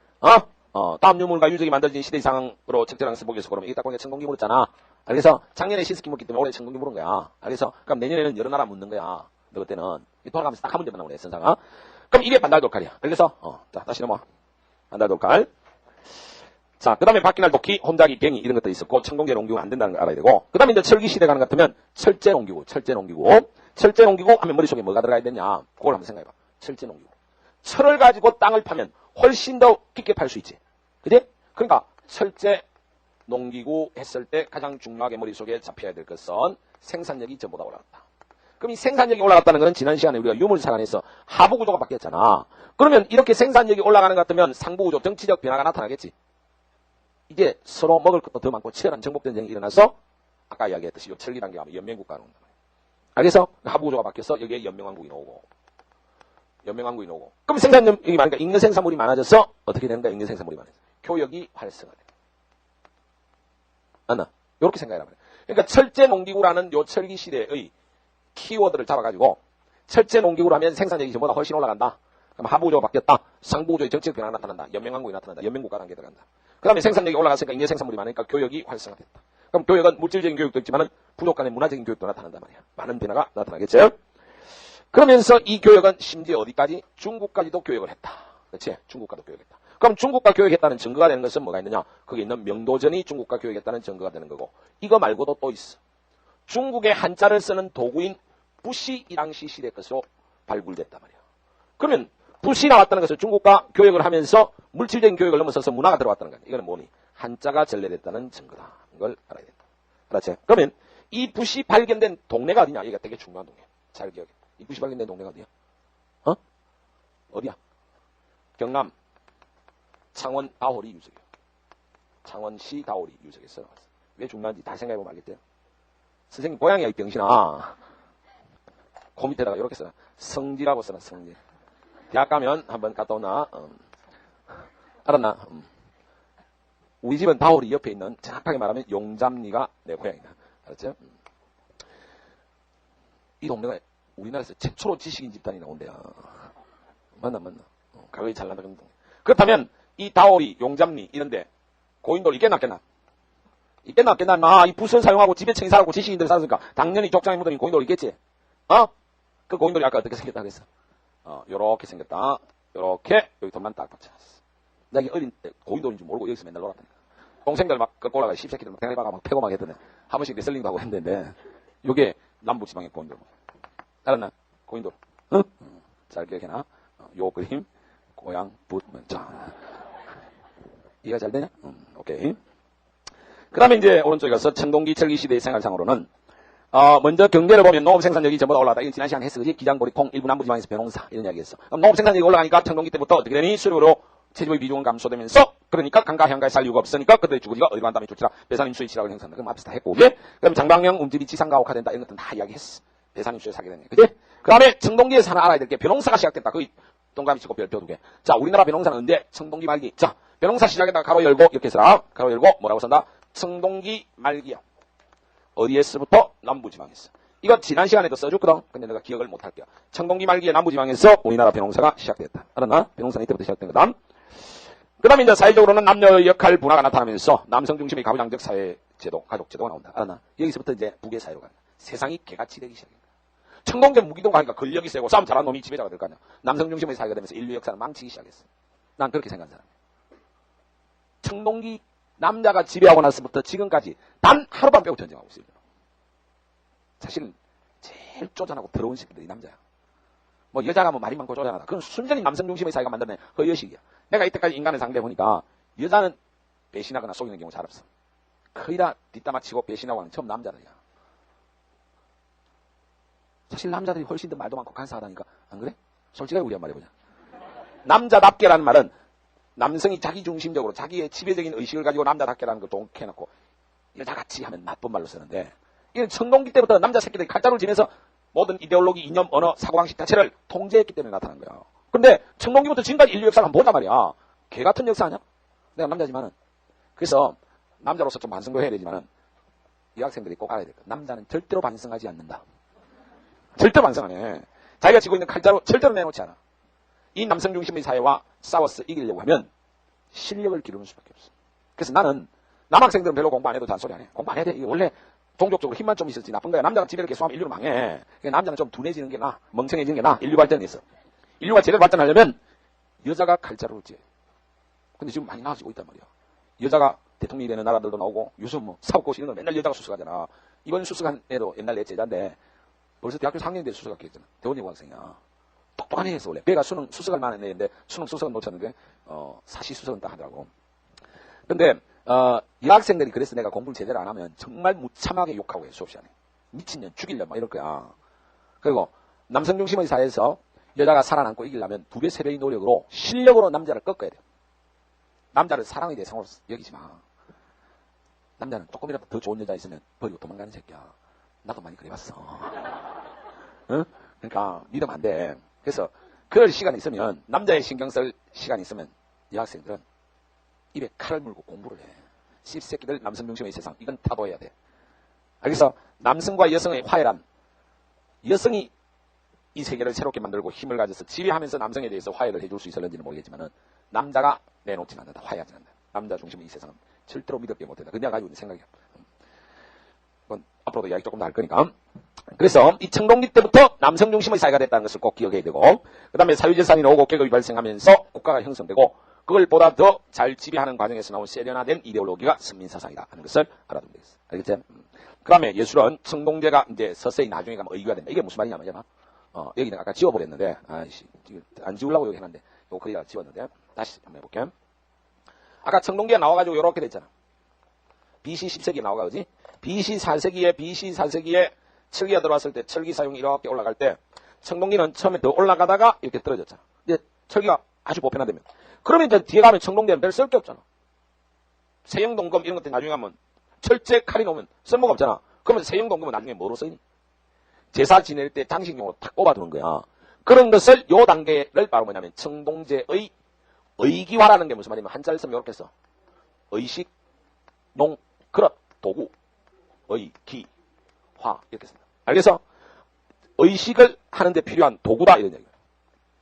다음 유물과 유적이 만들어진 시대 이상으로 적절한 서복에서 그러면 이게 딱 보니까 청동기 물었잖아. 그래서 작년에 신석기 물었기 때문에 올해 청동기 물은 거야. 그래서 그럼 내년에는 여러 나라 묻는 거야. 너 그때는 돌아가면서 딱 한 문제만 나오네 선상아. 그럼 이게 반달돌칼이야. 그래서 자 다시 넘어와. 반달돌칼. 자, 그 다음에 바퀴날 도끼, 홈자기, 갱이 이런 것도 있었고 청동기에 옮기면 안 된다는 걸 알아야 되고 그 다음에 이제 철기 시대 가는 것 같으면 철제 옮기고 하면 머릿속에 뭐가 들어가야 되냐 그걸 한번 생각해봐. 철제 옮기고 철을 가지고 땅을 파면 훨씬 더 깊게 팔 수 있지. 그지? 그러니까 철제 농기구 했을 때 가장 중요하게 머릿속에 잡혀야 될 것은 생산력이 전보다 올라갔다. 그럼 이 생산력이 올라갔다는 것은 지난 시간에 우리가 유물사관에서 하부구조가 바뀌었잖아. 그러면 이렇게 생산력이 올라가는 것 같으면 상부구조, 정치적 변화가 나타나겠지. 이제 서로 먹을 것도 더 많고 치열한 정복전쟁이 일어나서 아까 이야기했듯이 요 철기 단계가 하면 연맹국가로 온다. 그래서 하부구조가 바뀌어서 여기에 연맹왕국이 나오고 그럼 생산력이 많으니까 잉여 생산물이 많아져서 어떻게 되는가? 잉여 생산물이 많아져. 교역이 활성화돼. 맞나? 요렇게 생각해라 말이야. 그러니까 철제 농기구라는 요 철기 시대의 키워드를 잡아가지고 철제 농기구로 하면 생산력이 전보다 훨씬 올라간다. 그럼 하부구조가 바뀌었다. 상부구조의 정책 변화가 나타난다. 연맹왕국이 나타난다. 연맹국가 단계 들어간다. 그 다음에 생산력이 올라갔으니까 잉여 생산물이 많으니까 교역이 활성화됐다. 그럼 교역은 물질적인 교육도 있지만 부족 간의 문화적인 교육도 나타난단 말이야. 많은 변화가 나타나겠죠. 그러면서 이 교역은 심지어 어디까지? 중국까지도 교역을 했다. 그렇지? 중국과도 교역했다. 그럼 중국과 교역했다는 증거가 되는 것은 뭐가 있느냐? 거기 있는 명도전이 중국과 교역했다는 증거가 되는 거고 이거 말고도 또 있어. 중국의 한자를 쓰는 도구인 붓이 이 당시 시대 것으로 발굴됐단 말이야. 그러면 붓이 나왔다는 것은 중국과 교역을 하면서 물질적인 교역을 넘어서서 문화가 들어왔다는 거야. 이거는 뭐니? 한자가 전래됐다는 증거다. 이걸 알아야 된다. 알았지? 그러면 이 붓이 발견된 동네가 어디냐? 이게 되게 중요한 동네. 잘 기억해. 이 붓이 발견된 동네가 어디야? 어디야? 경남 창원 다호리 유적이야. 창원시 다호리 유적에서 나왔어. 왜 중요한지 다 생각해보면 알겠대요. 선생님 고향이야 이 병신아. 그 밑에다가 이렇게 써라. 성지라고 써라. 성지. 대학 가면 한번 갔다 오나? 알았나? 우리 집은 다호리 옆에 있는 정확하게 말하면 용잡리가 내 고향이다. 알았죠? 이 동네가 우리나라에서 최초로 지식인 집단이 나온대요. 맞나? 가격이 잘 나가는 동네. 그렇다면 이 다오리, 용잡리 이런데 고인돌 있겠나? 이 붓을 사용하고 지배층이 살았고 지식인들이 살았으니까 당연히 족장에 묻어있는 고인돌 있겠지? 그 고인돌이 아까 어떻게 생겼다 그랬어? 요렇게 생겼다. 요렇게 여기 돈만 딱 받쳐놨어. 내가 어린 때 고인돌인지 모르고 여기서 맨날 놀았다니까. 동생들 막 끌고 올라가 씹새끼들 막 대가리 박아 막 패고 막 했더니 한 번씩 레슬링도 하고 했는데 요게 남부지방의 고인돌. 알았나? 고인돌. 응? 잘 기억해놔. 요 그림 고향 붓 자. 이해가 잘 되냐? 오케이. 그 다음에 이제 오른쪽에 가서 청동기 철기 시대의 생활상으로는 먼저 경제를 보면 농업 생산력이 전부 다 올라가다. 이건 지난 시간에 했어. 그지? 기장보리, 콩, 일부 남부지방에서 벼농사 이런 이야기 했어. 그럼 농업 생산력이 올라가니까 청동기 때부터 어떻게 되니? 수력으로 채집의 비중은 감소되면서 그러니까 강가 향가에 살 이유가 없으니까 그들의 주거지가 어디로 간다면 좋지라 배산임수의 지락을 형성한다. 그럼 앞에서 다 했고 그게 그럼 장방형 움집이 지상가옥화된다. 이런 것들은 다 이야기했어. 배산임수에 사게 되네. 그지? 그 다음에 청동기에서 하나 알아야 될 게 벼농사가 시작됐다. 거기 동그라미 치고 별표 2개. 자, 우리나라 벼농사는 언제? 청동기 말기. 자, 벼농사 시작했다가 가로 열고 이렇게 써라. 가로 열고 뭐라고 쓴다? 청동기 말기야. 어디에서부터? 남부지방에서. 이거 지난 시간에도 써줬거든. 근데 내가 기억을 못할게요. 청동기 말기에 남부지방에서 우리나라 벼농사가 시작됐다. 알았나? 벼농사는 이때부터 시작된 거다. 그 다음에 이제 사회적으로는 남녀의 역할 분화가 나타나면서 남성 중심의 가부장적 사회 제도, 가족 제도가 나온다. 알았나? 여기서부터 이제 부계 사회로 간다. 세상이 개같이 되기 시작한다. 청동기 무기동 가니까 권력이 세고 싸움 잘하는 놈이 지배자가 될 거 아니야. 남성 중심의 사회가 되면서 인류 역사는 망치기 시작했어. 난 그렇게 생각하는 사람이야. 청동기 남자가 지배하고 나서부터 지금까지 단 하루만 빼고 전쟁하고 있어요. 사실 제일 쪼잔하고 더러운 새끼들이 남자야. 뭐 여자가 뭐 말이 많고 쪼잔하다. 그건 순전히 남성 중심의 사회가 만드는 허여식이야. 내가 이때까지 인간을 상대해보니까 여자는 배신하거나 속이는 경우 잘 없어. 거의 다 뒷담화치고 배신하고 하는 처음 남자들이야. 사실 남자들이 훨씬 더 말도 많고 간사하다니까. 안 그래? 솔직하게 우리 한번 말해보자. 남자답게라는 말은 남성이 자기중심적으로 자기의 지배적인 의식을 가지고 남자답게라는 걸 동캐놓고 여자같이 하면 나쁜 말로 쓰는데 이건 청동기 때부터 남자 새끼들이 칼자루를 지면서 모든 이데올로기, 이념, 언어, 사고방식 자체를 통제했기 때문에 나타난 거야. 근데 청동기부터 지금까지 인류 역사를 한번 보자 말이야. 개 같은 역사 아니야? 내가 남자지만은. 그래서 남자로서 좀 반성도 해야 되지만은 이 학생들이 꼭 알아야 될 거야. 남자는 절대로 반성하지 않는다. 절대로 반성 안 해. 자기가 쥐고 있는 칼자루 절대로 내놓지 않아. 이 남성 중심의 사회와 싸워서 이기려고 하면 실력을 기르는 수밖에 없어. 그래서 나는 남학생들은 별로 공부 안 해도 잔소리 안 해. 공부 안 해야 돼. 이게 원래 종족적으로 힘만 좀 있었지 나쁜 거야. 남자가 집에 계속 하면 인류는 망해. 그러니까 남자는 좀 둔해지는 게 나아. 멍청해지는 게 나아. 인류 발전에 있어. 인류가 제대로 발전하려면 여자가 칼자루를 쥐어. 근데 지금 많이 나아지고 있단 말이야. 여자가 대통령이 되는 나라들도 나오고 요즘 뭐 사법고시 이런 거 맨날 여자가 수석하잖아. 이번 수석한 애도 옛날 내 제자인데 벌써 대학교 4학년 돼 수석학교 했잖아. 대원여고 학생이야. 똑똑한 애였어 원래. 걔가 수능 수석할 만한 애인데 수능 수석은 놓쳤는데 사시 수석은 딱 하더라고. 근데 이 학생들이 그래서 내가 공부를 제대로 안 하면 정말 무참하게 욕하고 해 수업 시간에. 미친년 죽일려 막 이럴 거야. 그리고 남성 중심의 사회에서 여자가 살아남고 이기려면 2배 3배의 노력으로 실력으로 남자를 꺾어야 돼. 남자를 사랑의 대상으로 여기지 마. 남자는 조금이라도 더 좋은 여자 있으면 버리고 도망가는 새끼야. 나도 많이 그래봤어. 응? 그러니까 믿으면 안 돼. 그래서 그럴 시간이 있으면 남자의 신경 쓸 시간이 있으면 이 학생들은 입에 칼을 물고 공부를 해. 씹새끼들 남성 중심의 세상 이건 타도해야 돼. 그래서 남성과 여성의 화해란 여성이 이 세계를 새롭게 만들고 힘을 가져서 지휘하면서 남성에 대해서 화해를 해줄 수 있을는지는 모르겠지만은 남자가 내놓지 않는다. 화해하지 않는다. 남자 중심의 이 세상은 절대로 믿을게 못한다. 그 내가 가지고 있는 생각이야. 이건 앞으로도 이야기 조금 더 할 거니까. 그래서 이 청동기 때부터 남성 중심의 사회가 됐다는 것을 꼭 기억해야 되고 그 다음에 사유재산이 나오고 계급이 발생하면서 국가가 형성되고 그걸 보다 더 잘 지배하는 과정에서 나온 세련화된 이데올로기가 선민사상이다 하는 것을 알아두면 되겠어. 알겠지? 그 다음에 예술은 청동제가 이제 서서히 나중에 가면 의기가 된다. 이게 무슨 말이냐면 여기 내가 아까 지워버렸는데 아이씨 안 지우려고 여기 해놨는데 요거 거기다가 지웠는데 다시 한번 해볼게. 아까 청동기가 나와가지고 요렇게 됐잖아. BC 10세기에 나와가 그지? BC 4세기에 철기가 들어왔을 때 철기 사용이 이렇게 올라갈 때 청동기는 처음에 더 올라가다가 이렇게 떨어졌잖아. 이제 철기가 아주 보편화되면 그러면 이제 뒤에 가면 청동기는 별 쓸 게 없잖아. 세형동금 이런 것들 나중에 가면 철제 칼이 나오면 쓸모가 없잖아. 그러면 세형동금은 나중에 뭐로 쓰니? 제사 지낼 때 장식용으로 탁 뽑아두는 거야. 그런 것을 요 단계를 바로 뭐냐면 청동제의 의기화라는 게 무슨 말이냐면 한자를 쓰면 이렇게 써. 의식, 농, 그릇, 도구, 의기, 화 이렇게 씁니다. 그래서 의식을 하는데 필요한 도구다 이런 얘기예요.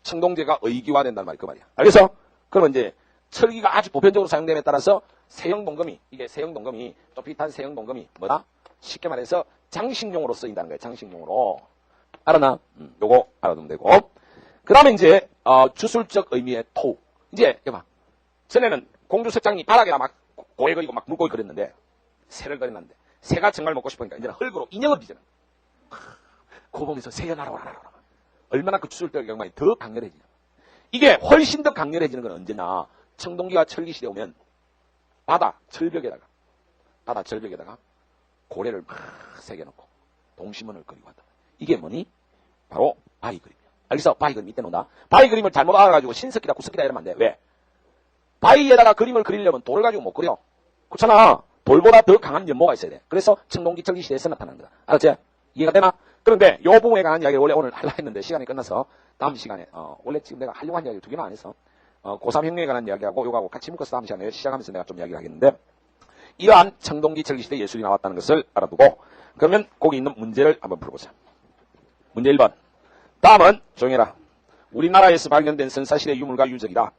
청동제가 의기화된다는 말이 그 말이야. 그래서 그러면 이제 철기가 아주 보편적으로 사용됨에 따라서 세형동금이 또 비슷한 세형동금이 뭐다? 쉽게 말해서 장식용으로 쓰인다는 거예요. 장식용으로. 알았나? 요거 알아두면 되고. 그 다음에 이제 주술적 의미의 토. 이제 여봐. 전에는 공주석장이 바닥에다 막 고개 그리고 막 물고기 그렸는데 새를 그렸는데 새가 정말 먹고 싶으니까 이제는 흙으로 인형을 빚어는 그거 보면서 새야 날아오라. 얼마나 그 주술적 경험이 더 강렬해지냐. 이게 훨씬 더 강렬해지는 건 언제나 청동기가 철기시대에 오면 바다 절벽에다가 고래를 막 새겨놓고 동심원을 그리고 한다. 이게 뭐니? 바로 바위 그림이야. 그래서 바위 그림 이때 논다. 바위 그림을 잘못 알아가지고 신석기다 구석기다 이러면 안 돼. 왜? 바위에다가 그림을 그리려면 돌을 가지고 못 그려. 그렇잖아. 돌보다 더 강한 연모가 있어야 돼. 그래서 청동기 철기 시대에서 나타난 거다. 알았지? 이해가 되나? 그런데 요 부분에 관한 이야기를 원래 오늘 하려고 했는데 시간이 끝나서 다음 시간에 원래 지금 내가 하려고 한 이야기 2개나 안 했어. 고3혁명에 관한 이야기하고 요거하고 같이 묶어서 다음 시간에 시작하면서 내가 좀 이야기를 하겠는데 이러한 청동기 철기 시대 예술이 나왔다는 것을 알아두고 그러면 거기 있는 문제를 한번 풀어보자. 문제 1번. 다음은 조용해라. 우리나라에서 발견된 선사실의 유물과 유적이다.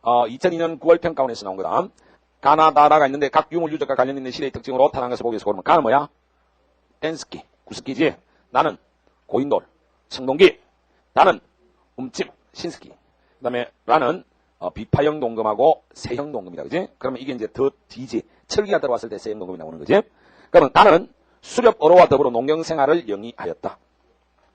2002년 9월 평가원에서 나온 거다. 가나 나라가 있는데 각 유물 유적과 관련 있는 실의 특징으로 나타난 것을 보기 위해서 고르면 가는 뭐야? 댄스키, 구스키지. 나는 고인돌, 청동기. 나는 움집, 신스키. 그 다음에 나는 비파형 동금하고 세형 동금이다. 그지? 그러면 이게 이제 더 뒤지. 철기가 들어왔을 때 세형 동금이 나오는 거지. 그러면 나는 수렵 어로와 더불어 농경 생활을 영위하였다.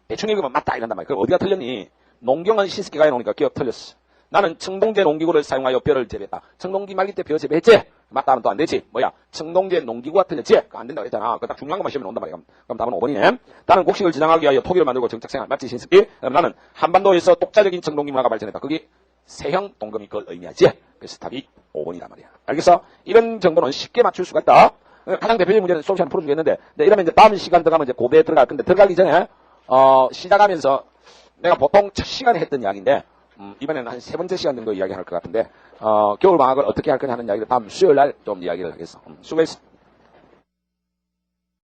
대충 읽으면 맞다 이런단 말이야. 그럼 어디가 틀렸니? 농경은 신스키가 해놓으니까 기억 틀렸어. 나는 청동제 농기구를 사용하여 벼를 재배했다. 청동기 말기 때 벼 재배했지? 맞다 하면 또 안 되지. 뭐야? 청동제 농기구가 틀렸지? 그거 안 된다고 했잖아. 그거 딱 중요한 것만 시험에 나온단 말이야. 그럼 답은 5번이네. 나는 곡식을 지장하기 위하여 토기를 만들고 정착생활. 맞지 신스키? 그럼 나는 한반도에서 독자적인 청동기 문화가 발전했다. 그게 세형 동금이 그걸 의미하지? 그래서 답이 5번이란 말이야. 알겠어? 이런 정보는 쉽게 맞출 수가 있다. 가장 대표적인 문제는 수업 시간에 풀어주겠는데 이러면 이제 다음 시간 들어가면 이제 고대에 들어갈 건데 들어가기 전에 시작하면서 내가 보통 첫 시간에 했던 이야기인데, 이번에는 한 3번째 시간 정도 이야기할 것 같은데, 겨울방학을 어떻게 할 거냐 하는 이야기를 다음 수요일 날 좀 이야기를 하겠어. 수고했어.